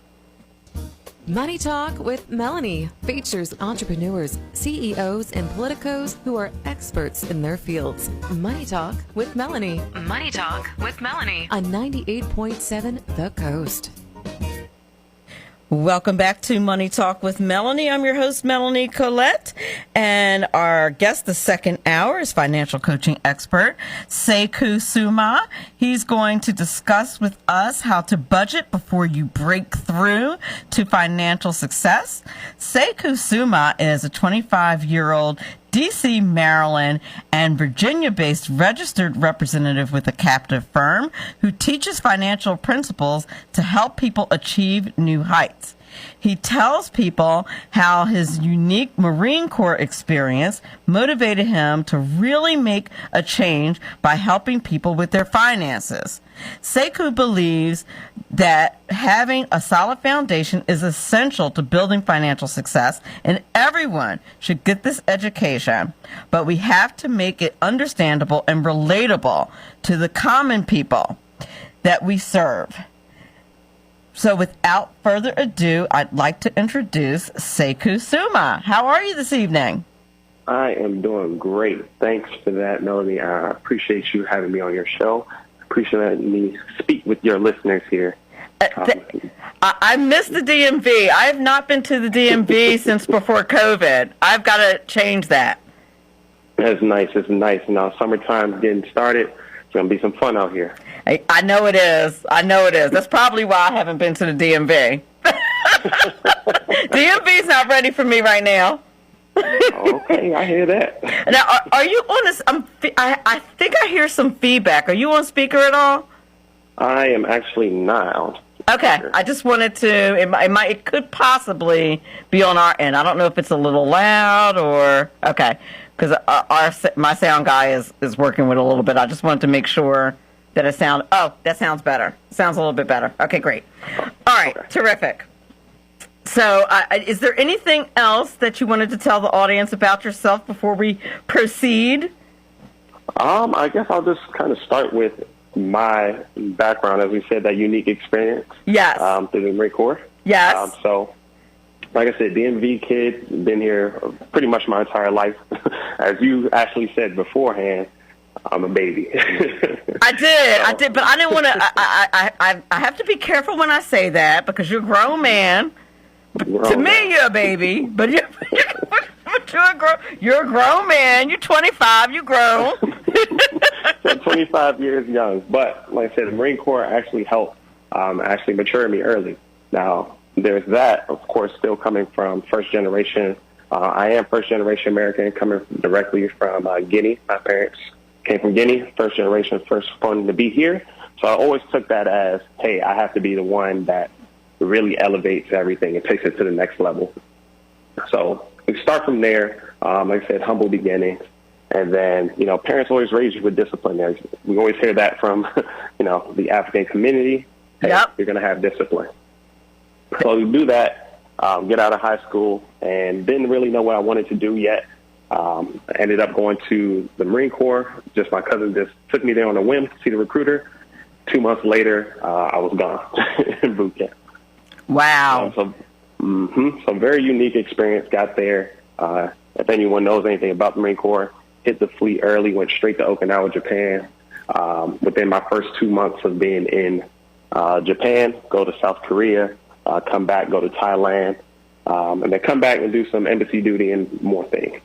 Money Talk with Melanie features entrepreneurs, CEOs, and politicos who are experts in their fields. Money Talk with Melanie. Money Talk with Melanie on 98.7 The Coast. Welcome back to Money Talk with Melanie. I'm your host, Melanie Collette, and our guest the second hour is financial coaching expert Sekou Soumah. He's going to discuss with us how to budget before you break through to financial success. Sekou Soumah is a 25-year-old D.C., Maryland, and Virginia-based registered representative with a captive firm who teaches financial principles to help people achieve new heights. He tells people how his unique Marine Corps experience motivated him to really make a change by helping people with their finances. Sekou believes that having a solid foundation is essential to building financial success, and everyone should get this education, but we have to make it understandable and relatable to the common people that we serve. So without further ado, I'd like to introduce Sekou Soumah. How are you this evening? I am doing great. Thanks for that, Melanie. I appreciate you having me on your show. Appreciate letting me speak with your listeners here. I missed the DMV. I have not been to the DMV since before COVID. I've got to change that. That's nice. It's nice. Now, summertime's getting started. It's going to be some fun out here. I know it is. I know it is. That's probably why I haven't been to the DMV. DMV's not ready for me right now. Okay, I hear that. Now, are you on this? I think I hear some feedback. Are you on speaker at all? I am actually not on. Okay, I just wanted to. It could possibly be on our end. I don't know if it's a little loud or okay, because my sound guy is working with a little bit. I just wanted to make sure that it sound. Oh, that sounds better. Sounds a little bit better. Okay, great. All right, okay. Terrific. So, is there anything else that you wanted to tell the audience about yourself before we proceed? I guess I'll just kind of start with my background, as we said, that unique experience. Yes. Through the Marine Corps. Yes. So, like I said, DMV kid, been here pretty much my entire life. As you actually said beforehand, I'm a baby. I did, but I didn't want to. I have to be careful when I say that because you're a grown man. To me, you're a baby, but you're a grown man. You're 25. You're grown. 25 years young, but like I said, the Marine Corps actually helped actually mature me early. Now, there's that, of course, still coming from first generation. I am first generation American, coming directly from Guinea. My parents came from Guinea, first generation, first one to be here. So I always took that as, hey, I have to be the one that really elevates everything and takes it to the next level. So we start from there. Like I said, humble beginnings. And then, parents always raise you with discipline. We always hear that from, the African community. Hey, yep. You're going to have discipline. So we do that, get out of high school, and didn't really know what I wanted to do yet. Ended up going to the Marine Corps. Just my cousin just took me there on a whim to see the recruiter. 2 months later, I was gone in boot camp. Wow. So very unique experience. Got there. If anyone knows anything about the Marine Corps, hit the fleet early, went straight to Okinawa, Japan. Within my first 2 months of being in Japan, go to South Korea, come back, go to Thailand, and then come back and do some embassy duty and more things.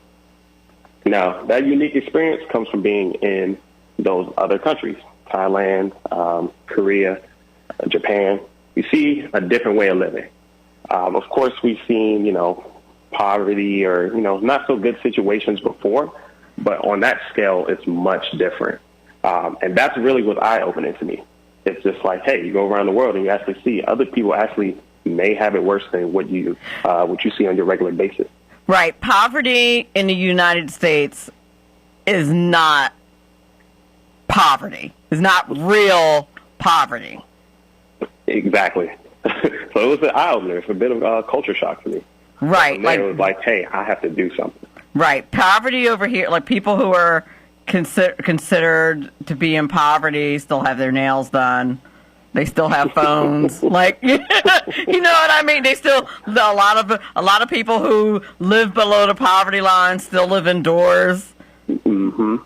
Now, that unique experience comes from being in those other countries, Thailand, Korea, Japan. You see a different way of living. Of course, we've seen, poverty or, not so good situations before, but on that scale, it's much different. And that's really what's eye-opening to me. It's just like, hey, you go around the world and you actually see other people actually may have it worse than what you see on your regular basis. Right. Poverty in the United States is not poverty. It's not real poverty. Exactly. So it was an eye-opener. It's a bit of a culture shock for me. Right. It was like, hey, I have to do something. Right. Poverty over here, like people who are considered to be in poverty still have their nails done. They still have phones. Like, you know what I mean? They still, a lot of people who live below the poverty line still live indoors. Mm-hmm.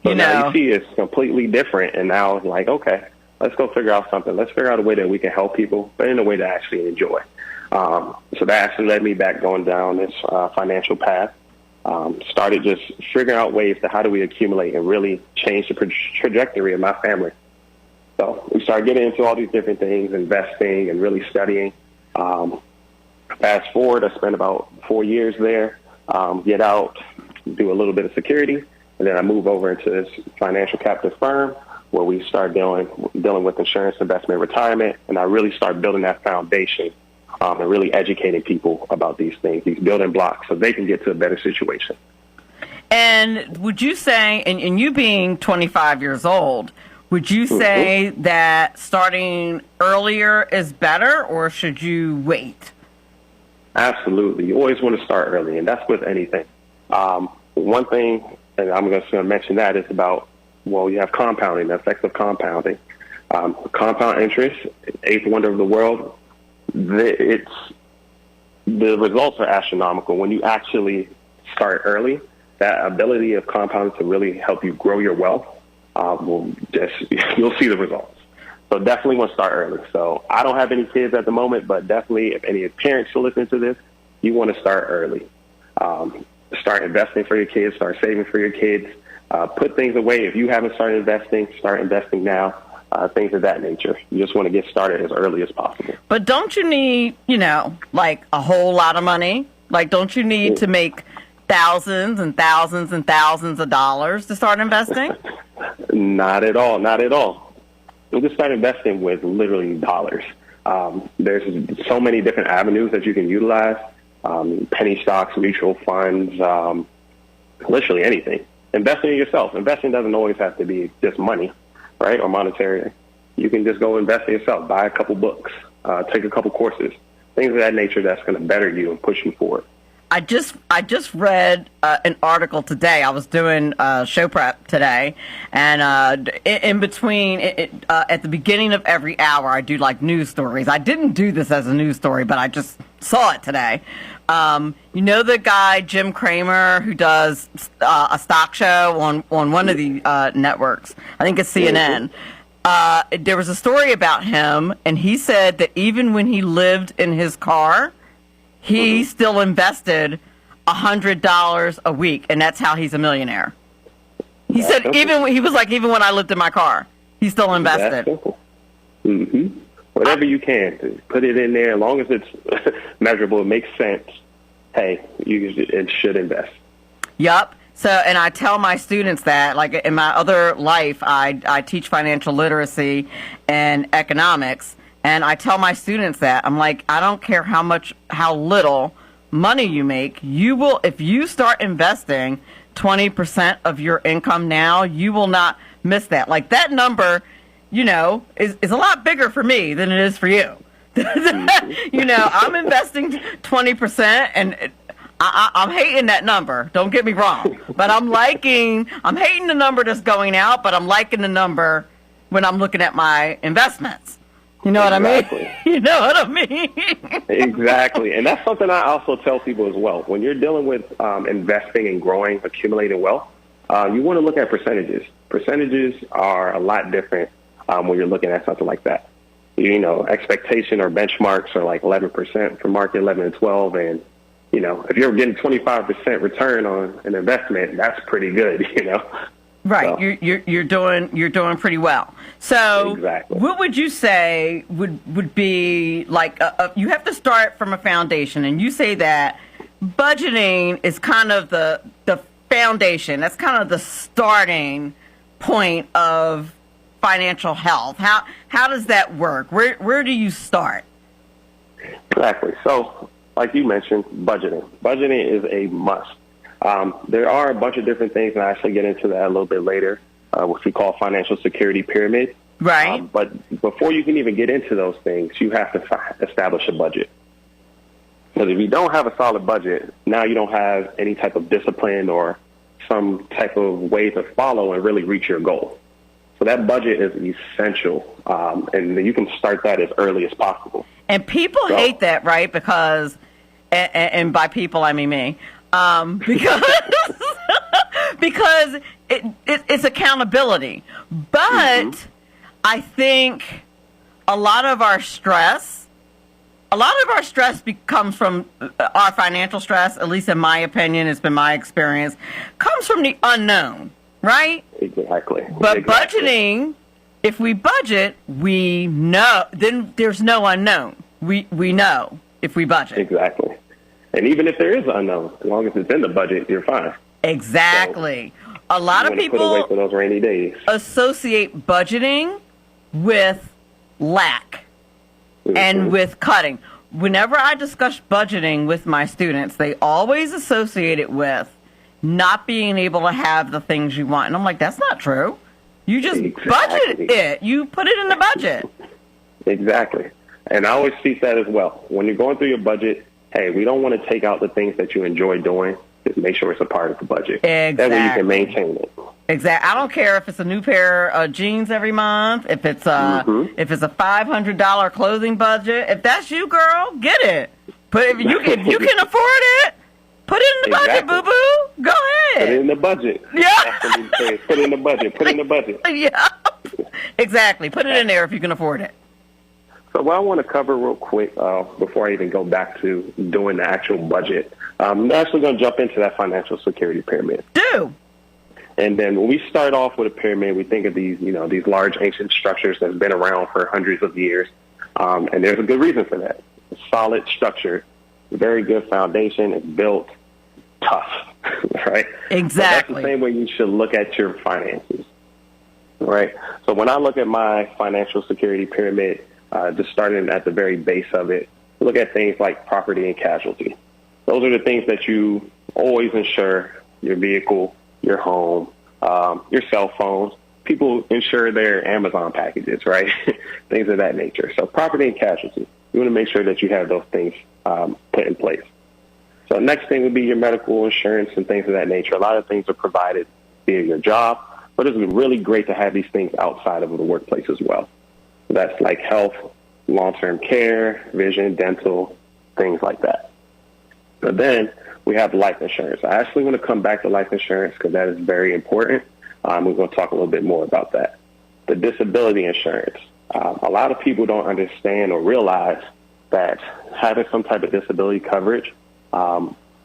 So now you see it's completely different. And now it's like, okay, let's go figure out something. Let's figure out a way that we can help people, but in a way to actually enjoy. So that actually led me back going down this financial path. Started just figuring out ways to how do we accumulate and really change the trajectory of my family. So we started getting into all these different things, investing and really studying. Fast forward, I spent about 4 years there, get out, do a little bit of security, and then I move over into this financial captive firm where we start dealing with insurance, investment, retirement, and I really start building that foundation and really educating people about these things, these building blocks, so they can get to a better situation. And would you say, and you being 25 years old, would you say that starting earlier is better, or should you wait? Absolutely. You always want to start early, and that's with anything. One thing, and I'm just going to mention that, is about, you have compounding, the effects of compounding. Compound interest, eighth wonder of the world, the results are astronomical. When you actually start early, that ability of compounding to really help you grow your wealth, you'll see the results. So definitely want to start early. So I don't have any kids at the moment, but definitely if any parents are listening to this, you want to start early. Start investing for your kids, start saving for your kids, put things away. If you haven't started investing, start investing now, things of that nature. You just want to get started as early as possible. But don't you need, like a whole lot of money? Like, don't you need to make thousands and thousands and thousands of dollars to start investing? Not at all. Not at all. You can start investing with literally dollars. There's so many different avenues that you can utilize. Penny stocks, mutual funds, literally anything. Investing in yourself. Investing doesn't always have to be just money, right, or monetary. You can just go invest in yourself, buy a couple books, take a couple courses, things of that nature that's going to better you and push you forward. I just read an article today. I was doing show prep today, and in between, at the beginning of every hour, I do like news stories. I didn't do this as a news story, but I just saw it today. You know the guy Jim Cramer who does a stock show on one of the networks? I think it's CNN. There was a story about him, and he said that even when he lived in his car, he still invested $100 a week, and that's how he's a millionaire. He said even when I lived in my car, he still invested. That's simple. Whatever you can, put it in there. As long as it's measurable, it makes sense. Hey, it should invest. Yup. So, and I tell my students that, like in my other life, I teach financial literacy and economics. And I tell my students that, I'm like, I don't care how little money you make, you will, if you start investing 20% of your income now, you will not miss that. Like that number, is a lot bigger for me than it is for you. I'm investing 20% and I'm hating that number. Don't get me wrong. But I'm hating the number that's going out, but I'm liking the number when I'm looking at my investments. You know Exactly. what I mean? You know what I mean? Exactly. And that's something I also tell people as well. When you're dealing with investing and growing, accumulating wealth, you want to look at percentages. Percentages are a lot different when you're looking at something like that. Expectation or benchmarks are like 11% for market, 11 and 12. And, if you're getting 25% return on an investment, that's pretty good, Right, so, you're doing pretty well. So, exactly. What would you say would be like? You have to start from a foundation, and you say that budgeting is kind of the foundation. That's kind of the starting point of financial health. How does that work? Where do you start? Exactly. So, like you mentioned, budgeting. Budgeting is a must. There are a bunch of different things, and I actually get into that a little bit later, what we call financial security pyramid. Right. But before you can even get into those things, you have to establish a budget. Because if you don't have a solid budget, now you don't have any type of discipline or some type of way to follow and really reach your goal. So that budget is essential, and you can start that as early as possible. And people hate that, right? Because, and by people I mean me. Because it's accountability. But I think a lot of our stress comes from our financial stress, at least in my opinion, it's been my experience, comes from the unknown, right? Exactly. But budgeting, if we budget, we know, then there's no unknown. We know if we budget. Exactly. And even if there is unknown, as long as it's in the budget, you're fine. Exactly. So a lot of people put away for those rainy days. Associate budgeting with lack and with cutting. whenever I discuss budgeting with my students, they always associate it with not being able to have the things you want. And I'm like, that's not true. You just budget it. You put it in the budget. Exactly. And I always see that as well. When you're going through your budget, hey, we don't want to take out the things that you enjoy doing. Just make sure it's a part of the budget. Exactly. That way you can maintain it. Exactly. I don't care if it's a new pair of jeans every month, if it's a $500 clothing budget. If that's you, girl, get it. If you can afford it, put it in the budget, boo-boo. Go ahead. Put it in the budget. Yeah. Put it in the budget. Put it in the budget. Yeah. Exactly. Put it in there if you can afford it. So what I want to cover real quick before I even go back to doing the actual budget, I'm actually going to jump into that financial security pyramid. Do. And then when we start off with a pyramid, we think of these large ancient structures that's been around for hundreds of years. And there's a good reason for that. A solid structure, very good foundation. It's built tough, right? Exactly. So that's the same way you should look at your finances, right? So when I look at my financial security pyramid, just starting at the very base of it, look at things like property and casualty. Those are the things that you always insure: your vehicle, your home, your cell phones. People insure their Amazon packages, right? Things of that nature. So property and casualty, you want to make sure that you have those things put in place. So next thing would be your medical insurance and things of that nature. A lot of things are provided via your job, but it's really great to have these things outside of the workplace as well. So that's like health, long-term care, vision, dental, things like that. But then we have life insurance. I actually want to come back to life insurance because that is very important. We're going to talk a little bit more about that. The disability insurance. A lot of people don't understand or realize that having some type of disability coverage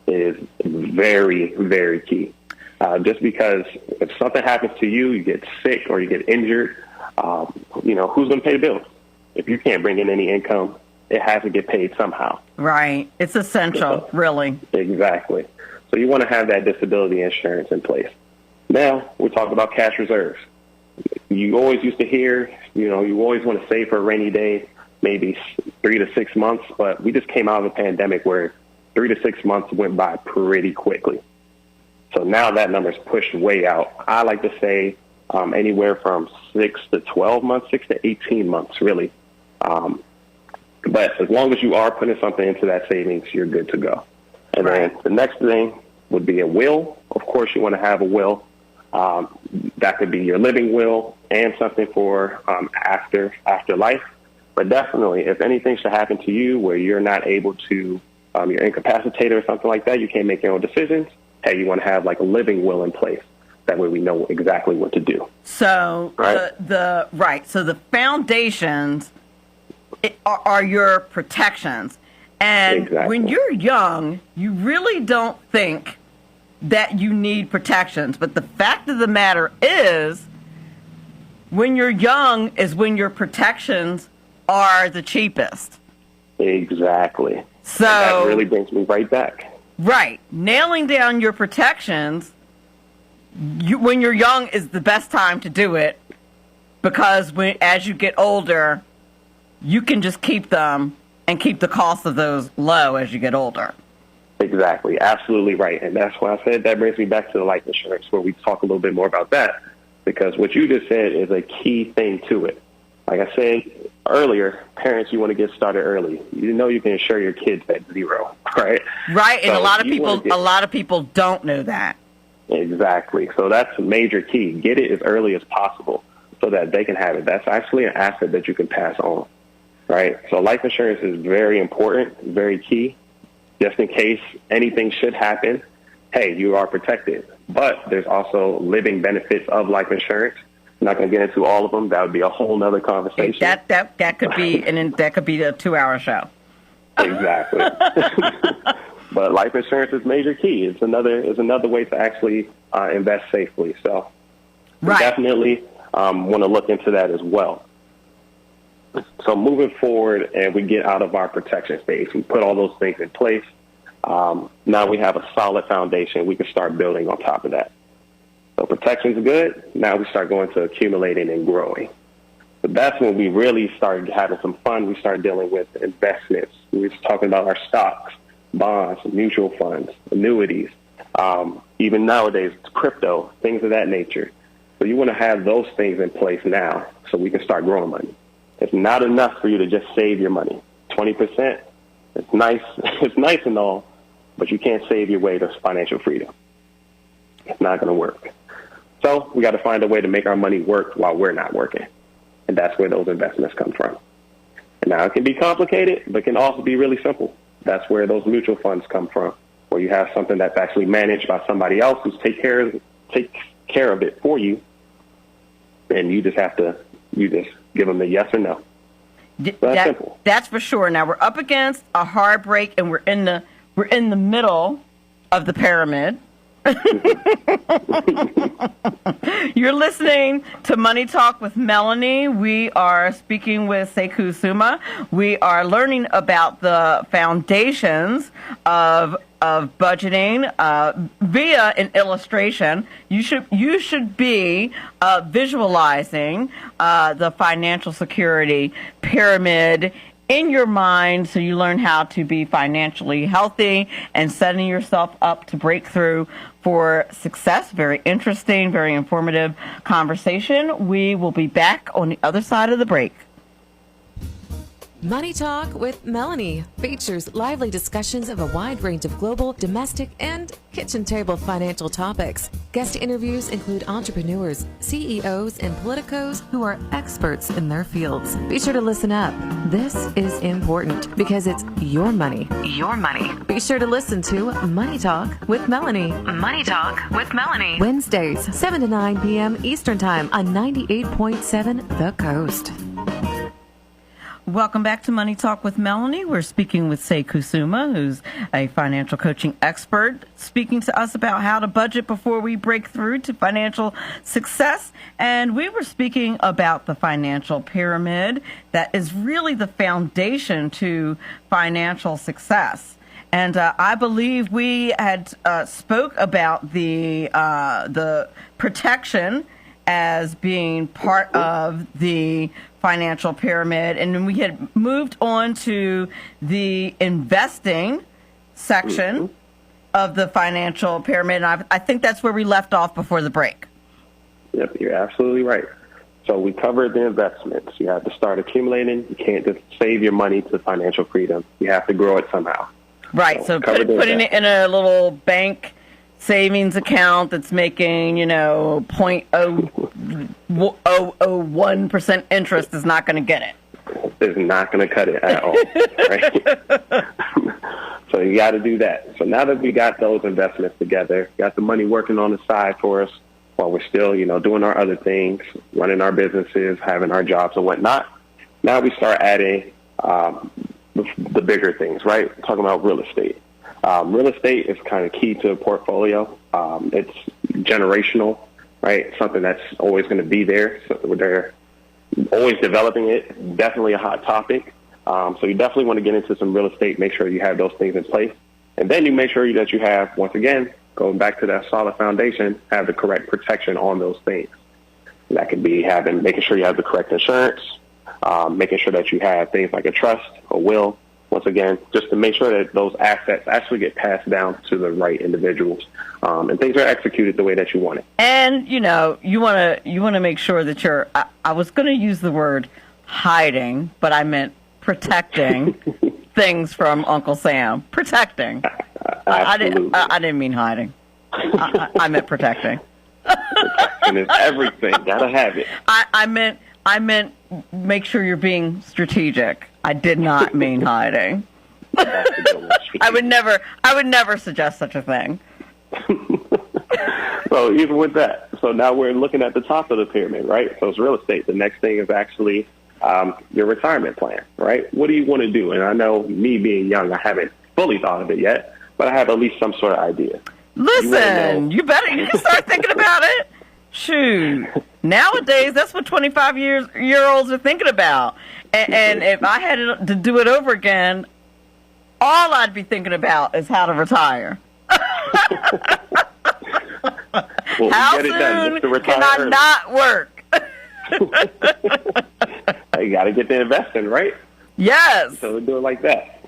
is very, very key. Just because if something happens to you, you get sick or you get injured, who's going to pay the bills? If you can't bring in any income, it has to get paid somehow. Right. It's essential, really. Exactly. So you want to have that disability insurance in place. Now, we're talking about cash reserves. You always used to hear, you always want to save for a rainy day, maybe 3 to 6 months, but we just came out of a pandemic where 3 to 6 months went by pretty quickly. So now that number's pushed way out. I like to say anywhere from 6 to 12 months, 6 to 18 months, really. But as long as you are putting something into that savings, you're good to go. And then the next thing would be a will. Of course, you want to have a will. That could be your living will and something for after life. But definitely, if anything should happen to you where you're not able to, you're incapacitated or something like that, you can't make your own decisions, hey, you want to have like a living will in place. That way we know exactly what to do. So So the foundations are your protections. And when you're young, you really don't think that you need protections. But the fact of the matter is, when you're young is when your protections are the cheapest. Exactly. So and that really brings me right back. Right. Nailing down your protections when you're young is the best time to do it, because as you get older, you can just keep them and keep the cost of those low as you get older. Exactly. Absolutely right. And that's why I said that brings me back to the life insurance, where we talk a little bit more about that, because what you just said is a key thing to it. Like I said earlier, parents, you want to get started early. You know you can insure your kids at 0, right? Right, and so a lot of people don't know that. Exactly. So that's a major key. Get it as early as possible so that they can have it. That's actually an asset that you can pass on, right? So life insurance is very important, very key. Just in case anything should happen, hey, you are protected. But there's also living benefits of life insurance. I'm not going to get into all of them. That would be a whole nother conversation. That could be that could be a 2-hour show. Exactly. But life insurance is major key. It's another way to actually invest safely. So definitely want to look into that as well. So moving forward, and we get out of our protection space, we put all those things in place. Now we have a solid foundation. We can start building on top of that. So protection is good. Now we start going to accumulating and growing. The that's when we really started having some fun. We started dealing with investments. We were talking about our stocks, bonds, mutual funds, annuities, even nowadays, crypto, things of that nature. So you want to have those things in place now so we can start growing money. It's not enough for you to just save your money. 20%, it's nice, it's nice and all, but you can't save your way to financial freedom. It's not going to work. So we got to find a way to make our money work while we're not working. And that's where those investments come from. And now it can be complicated, but it can also be really simple. That's where those mutual funds come from, where you have something that's actually managed by somebody else who's takes care of it for you. And you just give them a yes or no. So that's simple. That's for sure. Now we're up against a hard break, and we're in the middle of the pyramid. You're listening to Money Talk with Melanie. We are speaking with Sekou Soumah. We are learning about the foundations of budgeting via an illustration. You should be visualizing the financial security pyramid in your mind, so you learn how to be financially healthy and setting yourself up to break through for success. Very interesting, very informative conversation. We will be back on the other side of the break. Money Talk with Melanie features lively discussions of a wide range of global, domestic, and kitchen table financial topics. Guest interviews include entrepreneurs, CEOs, and politicos who are experts in their fields. Be sure to listen up. This is important because it's your money. Your money. Be sure to listen to Money Talk with Melanie. Money Talk with Melanie. Wednesdays, 7 to 9 p.m. Eastern Time on 98.7 The Coast. Welcome back to Money Talk with Melanie. We're speaking with Sekou Soumah, who's a financial coaching expert, speaking to us about how to budget before we break through to financial success. And we were speaking about the financial pyramid that is really the foundation to financial success. And I believe we had spoke about the protection as being part of the financial pyramid, and then we had moved on to the investing section of the financial pyramid. And I think that's where we left off before the break. Yep, you're absolutely right. So we covered the investments. You have to start accumulating. You can't just save your money to financial freedom. You have to grow it somehow. Right. So putting it in a little bank savings account that's making, 0.001% interest is not going to get it. It's not going to cut it at all. Right? So you got to do that. So now that we got those investments together, got the money working on the side for us while we're still, doing our other things, running our businesses, having our jobs and whatnot. Now we start adding the bigger things, right? We're talking about real estate. Real estate is kind of key to a portfolio. It's generational, right? Something that's always going to be there. So they're always developing it. Definitely a hot topic. So you definitely want to get into some real estate. Make sure you have those things in place. And then you make sure that you have, once again, going back to that solid foundation, have the correct protection on those things. And that could be making sure you have the correct insurance, making sure that you have things like a trust, a will, once again, just to make sure that those assets actually get passed down to the right individuals, and things are executed the way that you want it. And you want to make sure that you're. I was going to use the word hiding, but I meant protecting things from Uncle Sam. Protecting. I didn't mean hiding. I meant protecting. Protection is everything. Gotta have it. I meant make sure you're being strategic. I did not mean hiding. I would never suggest such a thing. So even with that, so now we're looking at the top of the pyramid, right? So it's real estate. The next thing is actually your retirement plan, right? What do you want to do? And I know me being young, I haven't fully thought of it yet, but I have at least some sort of idea. Listen, you can start thinking about it. Shoot. Nowadays, that's what 25-year-olds are thinking about. And if I had to do it over again, all I'd be thinking about is how to retire. Well, how soon can I not work? You got to get to investing, right? Yes. So we do it like that.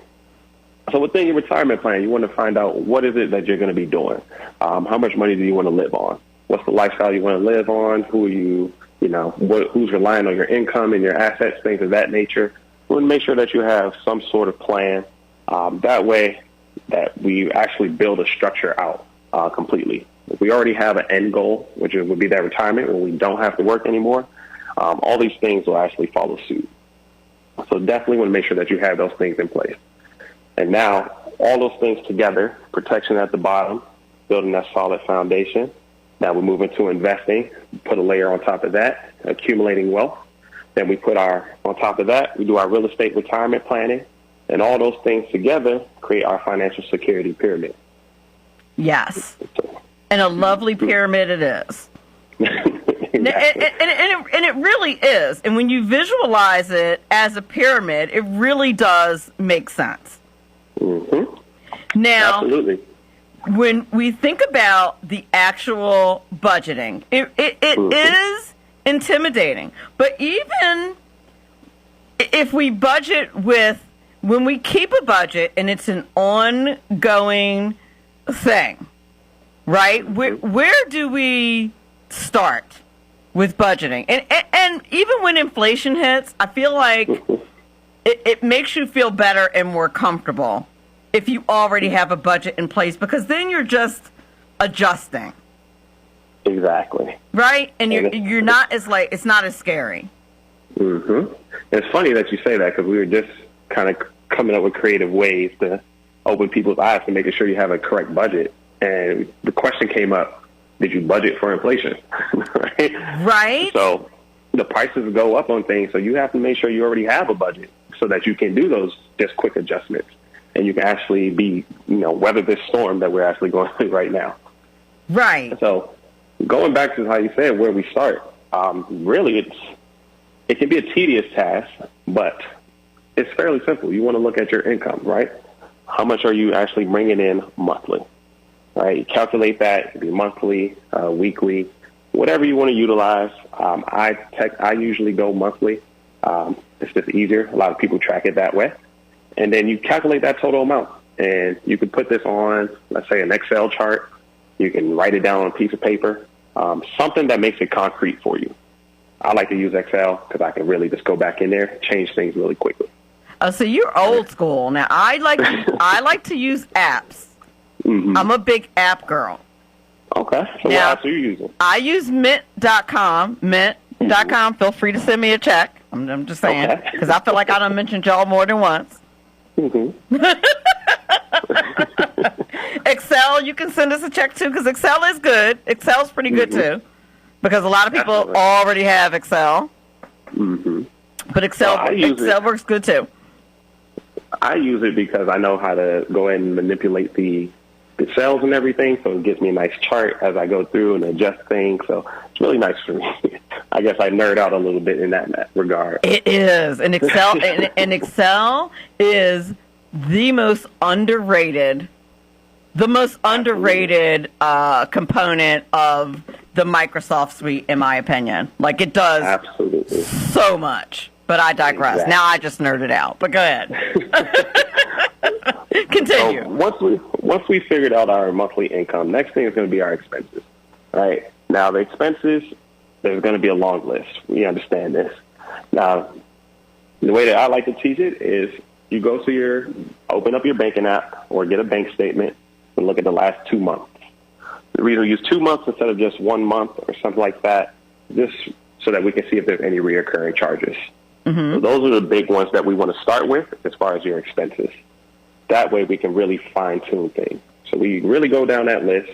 So within your retirement plan, you want to find out what is it that you're going to be doing. How much money do you want to live on? What's the lifestyle you want to live on? Who are you, who's relying on your income and your assets, things of that nature. We want to make sure that you have some sort of plan. That way that we actually build a structure out completely. If we already have an end goal, which would be that retirement when we don't have to work anymore, all these things will actually follow suit. So definitely want to make sure that you have those things in place. And now, all those things together, protection at the bottom, building that solid foundation. Now we move into investing, put a layer on top of that, accumulating wealth. Then we on top of that, we do our real estate retirement planning. And all those things together create our financial security pyramid. Yes. And a lovely pyramid it is. And it really is. And when you visualize it as a pyramid, it really does make sense. Mm-hmm. Now, absolutely. When we think about the actual budgeting, it is intimidating. But even if we budget when we keep a budget and it's an ongoing thing, right? Where do we start with budgeting? And even when inflation hits, I feel like it makes you feel better and more comfortable if you already have a budget in place, because then you're just adjusting. Exactly. Right? And you're not as it's not as scary. Mm-hmm. It's funny that you say that, because we were just kind of coming up with creative ways to open people's eyes to making sure you have a correct budget. And the question came up, did you budget for inflation? Right? Right. So the prices go up on things, so you have to make sure you already have a budget so that you can do those just quick adjustments. And you can actually weather this storm that we're actually going through right now. Right. So going back to how you said where we start, really it can be a tedious task, but it's fairly simple. You want to look at your income, right? How much are you actually bringing in monthly? Right? You calculate that. It could be monthly, weekly, whatever you want to utilize. I usually go monthly. It's just easier. A lot of people track it that way. And then you calculate that total amount. And you can put this on, let's say, an Excel chart. You can write it down on a piece of paper, something that makes it concrete for you. I like to use Excel because I can really just go back in there, change things really quickly. Oh, so you're old school. Now, I like to use apps. Mm-hmm. I'm a big app girl. Okay. So now, what apps are you using? I use Mint.com. Mint.com. Mm-hmm. Feel free to send me a check. I'm just saying, because I feel like I done mentioned y'all more than once. Mm-hmm. Excel, you can send us a check too, because Excel is good. Excel's pretty good too, because a lot of people already have Excel. Mm-hmm. But Excel works good too. I use it because I know how to go ahead and manipulate the cells and everything, so it gives me a nice chart as I go through and adjust things. So it's really nice for me. I guess I nerd out a little bit in that regard. It is, and Excel and Excel is the most underrated component of the Microsoft suite, in my opinion. Like, it does absolutely so much. But I digress. Exactly. Now I just nerded out. But go ahead. Continue. So once we figured out our monthly income, next thing is going to be our expenses. Right? Now, the expenses, there's going to be a long list. We understand this. Now, the way that I like to teach it is you go to open up your banking app or get a bank statement and look at the last 2 months. The reason we use 2 months instead of just 1 month or something like that, just so that we can see if there's any reoccurring charges. Mm-hmm. So those are the big ones that we want to start with as far as your expenses. That way we can really fine-tune things. So we really go down that list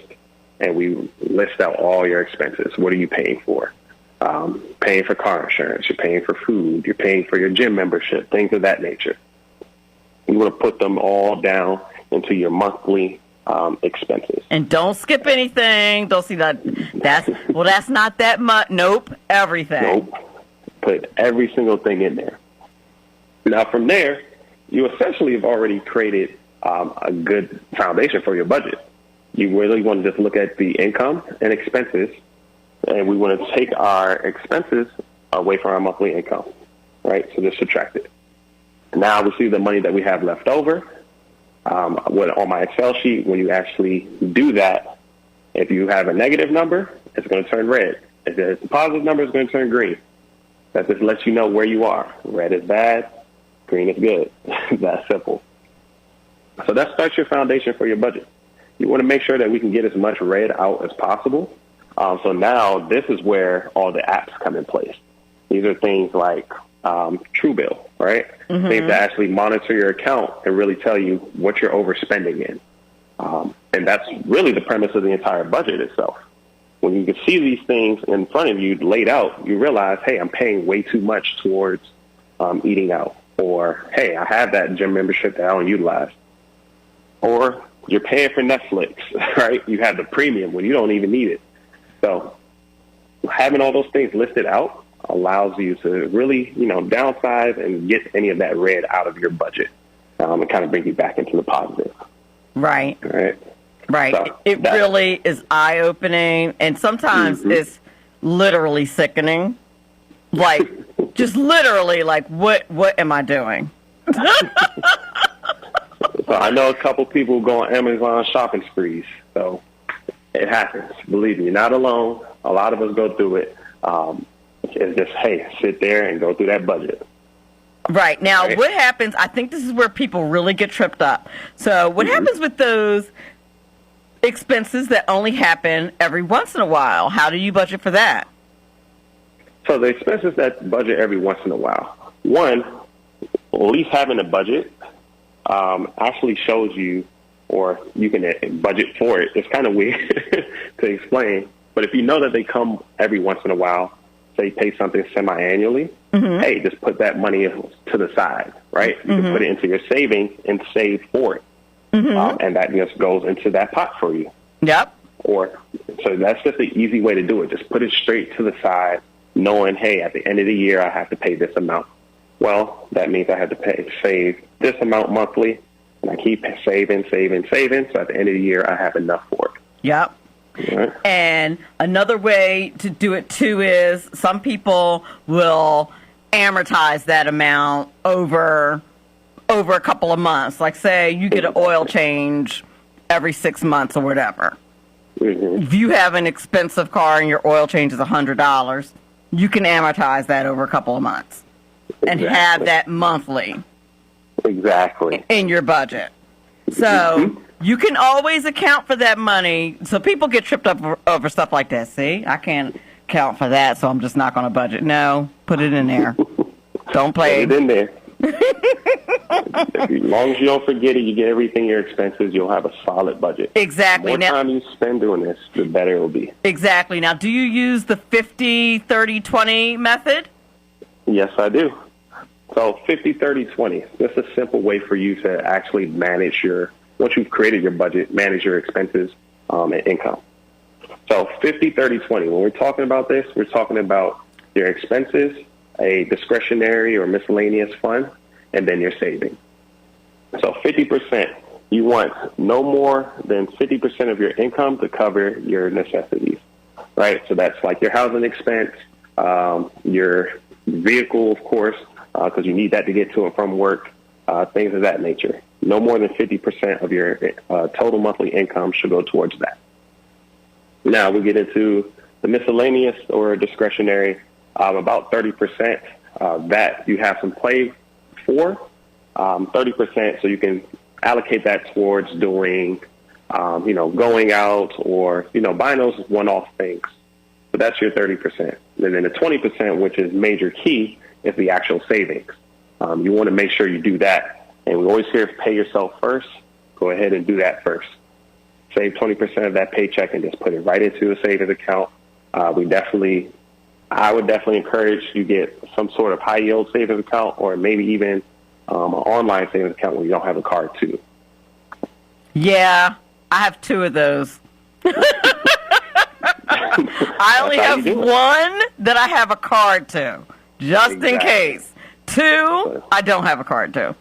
and we list out all your expenses. What are you paying for? Paying for car insurance, you're paying for food, you're paying for your gym membership, things of that nature. You want to put them all down into your monthly expenses. And don't skip anything. Don't see that. That's not that much. Nope. Everything. Nope. Put every single thing in there. Now, from there, you essentially have already created a good foundation for your budget. You really want to just look at the income and expenses, and we want to take our expenses away from our monthly income, right? So just subtract it. Now we see the money that we have left over. On my Excel sheet, when you actually do that, if you have a negative number, it's going to turn red. If it's a positive number, it's going to turn green. That just lets you know where you are. Red is bad, green is good. That's simple. So that starts your foundation for your budget. You want to make sure that we can get as much red out as possible. So now this is where all the apps come in place. These are things like Truebill, right? Mm-hmm. Things that actually monitor your account and really tell you what you're overspending in. And that's really the premise of the entire budget itself. When you can see these things in front of you laid out, you realize, hey, I'm paying way too much towards eating out. Or, hey, I have that gym membership that I don't utilize. Or you're paying for Netflix, right? You have the premium when you don't even need it. So having all those things listed out allows you to really, downsize and get any of that red out of your budget and kind of bring you back into the positive. Right. Right. Right. So it really is eye-opening, and sometimes it's literally sickening. Like, just literally, like, what am I doing? So I know a couple people go on Amazon shopping sprees. So it happens. Believe me, you're not alone. A lot of us go through it. It's just, hey, sit there and go through that budget. Right. Now, What happens, I think this is where people really get tripped up. So what happens with those expenses that only happen every once in a while? How do you budget for that? So the expenses that budget every once in a while, one, at least having a budget actually shows you, or you can budget for it. It's kind of weird to explain, but if you know that they come every once in a while, say pay something semi-annually, hey, just put that money to the side, right? You can put it into your savings and save for it. And that just goes into that pot for you. Yep. So that's just the easy way to do it. Just put it straight to the side, knowing, hey, at the end of the year, I have to pay this amount. Well, that means I have to save this amount monthly, and I keep saving. So at the end of the year, I have enough for it. Yep. Right. And another way to do it, too, is some people will amortize that amount over a couple of months. Like, say, you get an oil change every 6 months or whatever. If you have an expensive car and your oil change is $100, you can amortize that over a couple of months and have that monthly. Exactly. In your budget. So you can always account for that money. So people get tripped up over stuff like that. See, I can't account for that, so I'm just not going to budget. No, put it in there. Don't play. Put it in there. As long as you don't forget it, you get everything your expenses, you'll have a solid budget. Exactly. The more time you spend doing this, the better it will be. Exactly. Now, do you use the 50-30-20 method? Yes, I do. So 50-30-20, that's a simple way for you to actually manage once you've created your budget, manage your expenses and income. So 50-30-20, when we're talking about this, we're talking about your expenses, a discretionary or miscellaneous fund, and then your savings. So 50%, you want no more than 50% of your income to cover your necessities, right? So that's like your housing expense, your vehicle, of course, because you need that to get to and from work, things of that nature. No more than 50% of your total monthly income should go towards that. Now we get into the miscellaneous or discretionary, about 30% that you have some play for, 30% so you can allocate that towards doing, going out or, buying those one-off things. So that's your 30%. And then the 20%, which is major key, is the actual savings. You want to make sure you do that. And we always hear pay yourself first. Go ahead and do that first. Save 20% of that paycheck and just put it right into a savings account. I would definitely encourage you get some sort of high yield savings account, or maybe even an online savings account where you don't have a card too. Yeah, I have two of those. I only have one that I have a card to, just in case. Two, I don't have a card to.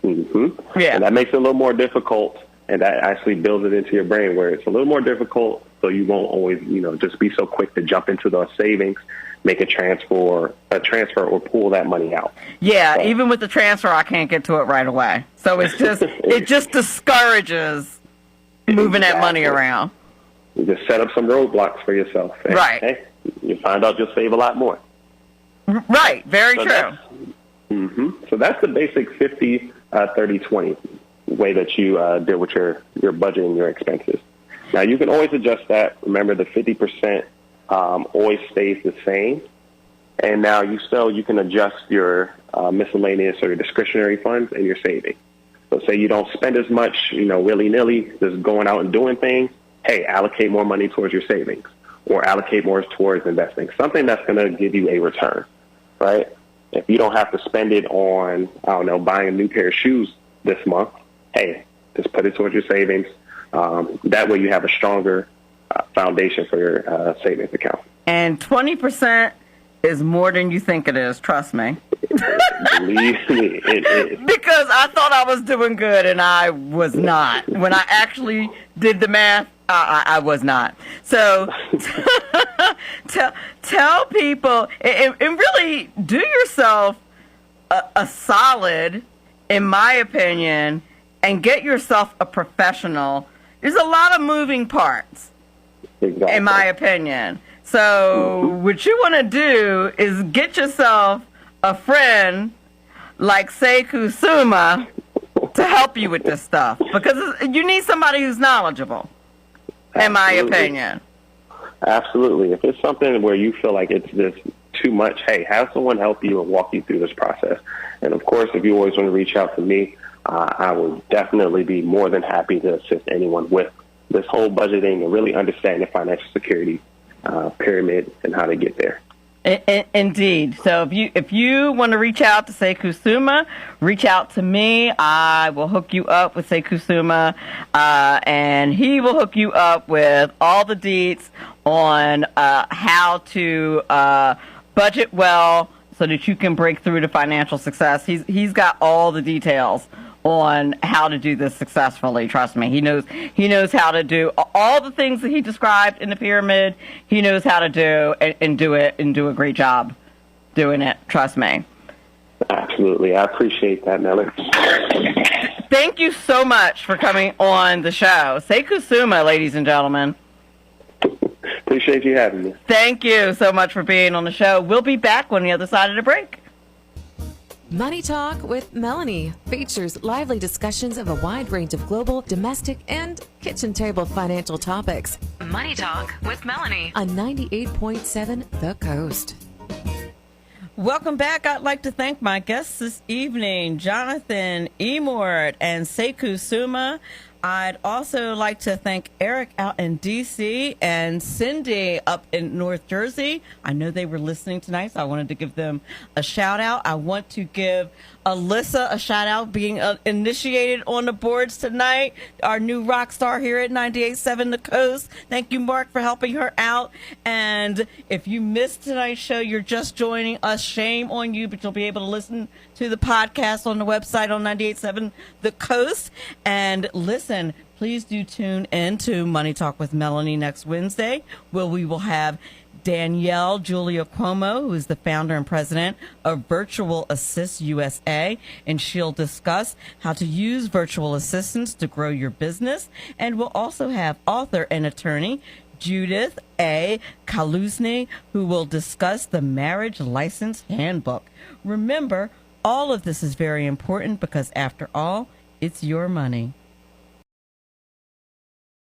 Yeah, and that makes it a little more difficult, and that actually builds it into your brain where it's a little more difficult, so you won't always, just be so quick to jump into those savings. make a transfer or pull that money out. Yeah, So, even with the transfer, I can't get to it right away. So it's just it just discourages moving that money around. You just set up some roadblocks for yourself. And, Right. Hey, you find out you'll save a lot more. Right. Very true. So that's the basic 50, 30, 20 way that you deal with your budget and your expenses. Now, you can always adjust that. Remember, the 50% always stays the same. And now you can adjust your miscellaneous or your discretionary funds and your savings. So say you don't spend as much, willy-nilly, just going out and doing things. Hey, allocate more money towards your savings or allocate more towards investing, something that's going to give you a return, right? If you don't have to spend it on, buying a new pair of shoes this month, hey, just put it towards your savings. That way you have a stronger foundation for your savings account. And 20% is more than you think it is, trust me. Believe me, it is. Because I thought I was doing good, and I was not. When I actually did the math, I was not. So tell people, and really do yourself a solid, in my opinion, and get yourself a professional. There's a lot of moving parts, Exactly. in my opinion. So what you want to do is get yourself a friend like Sekou Soumah to help you with this stuff, because you need somebody who's knowledgeable, in my opinion. Absolutely. If it's something where you feel like it's just too much, hey, have someone help you and walk you through this process. And of course, if you always want to reach out to me, I will definitely be more than happy to assist anyone with this whole budgeting and really understand the financial security pyramid and how to get there. Indeed. So if you want to reach out to Sekou Soumah, reach out to me. I will hook you up with Sekou Soumah, and he will hook you up with all the deets on how to budget well so that you can break through to financial success. He's got all the details on how to do this successfully. Trust me, he knows how to do all the things that he described in the pyramid. He knows how to do and do it and do a great job doing it. Trust me. Absolutely. I appreciate that, Melanie. Thank you so much for coming on the show. Sekou Soumah, ladies and gentlemen. Appreciate you having me. Thank you so much for being on the show. We'll be back on the other side of the break. Money Talk with Melanie features lively discussions of a wide range of global, domestic, and kitchen table financial topics. Money Talk with Melanie on 98.7 The Coast. Welcome back. I'd like to thank my guests this evening, Jonathan, Emord, and Sekou Soumah. I'd also like to thank Eric out in D.C. and Cindy up in North Jersey. I know they were listening tonight, so I wanted to give them a shout out. I want to give Alyssa a shout out, being initiated on the boards tonight, our new rock star here at 98.7 The Coast. Thank you, Mark, for helping her out. And if you missed tonight's show, you're just joining us. Shame on you, but you'll be able to listen to the podcast on the website on 98.7 The Coast. And listen, please do tune in to Money Talk with Melanie next Wednesday, where we will have Danielle Julia Cuomo, who is the founder and president of Virtual Assist USA, and she'll discuss how to use virtual assistants to grow your business. And we'll also have author and attorney Judith A. Kaluzny, who will discuss the Marriage License Handbook. Remember, all of this is very important because, after all, it's your money.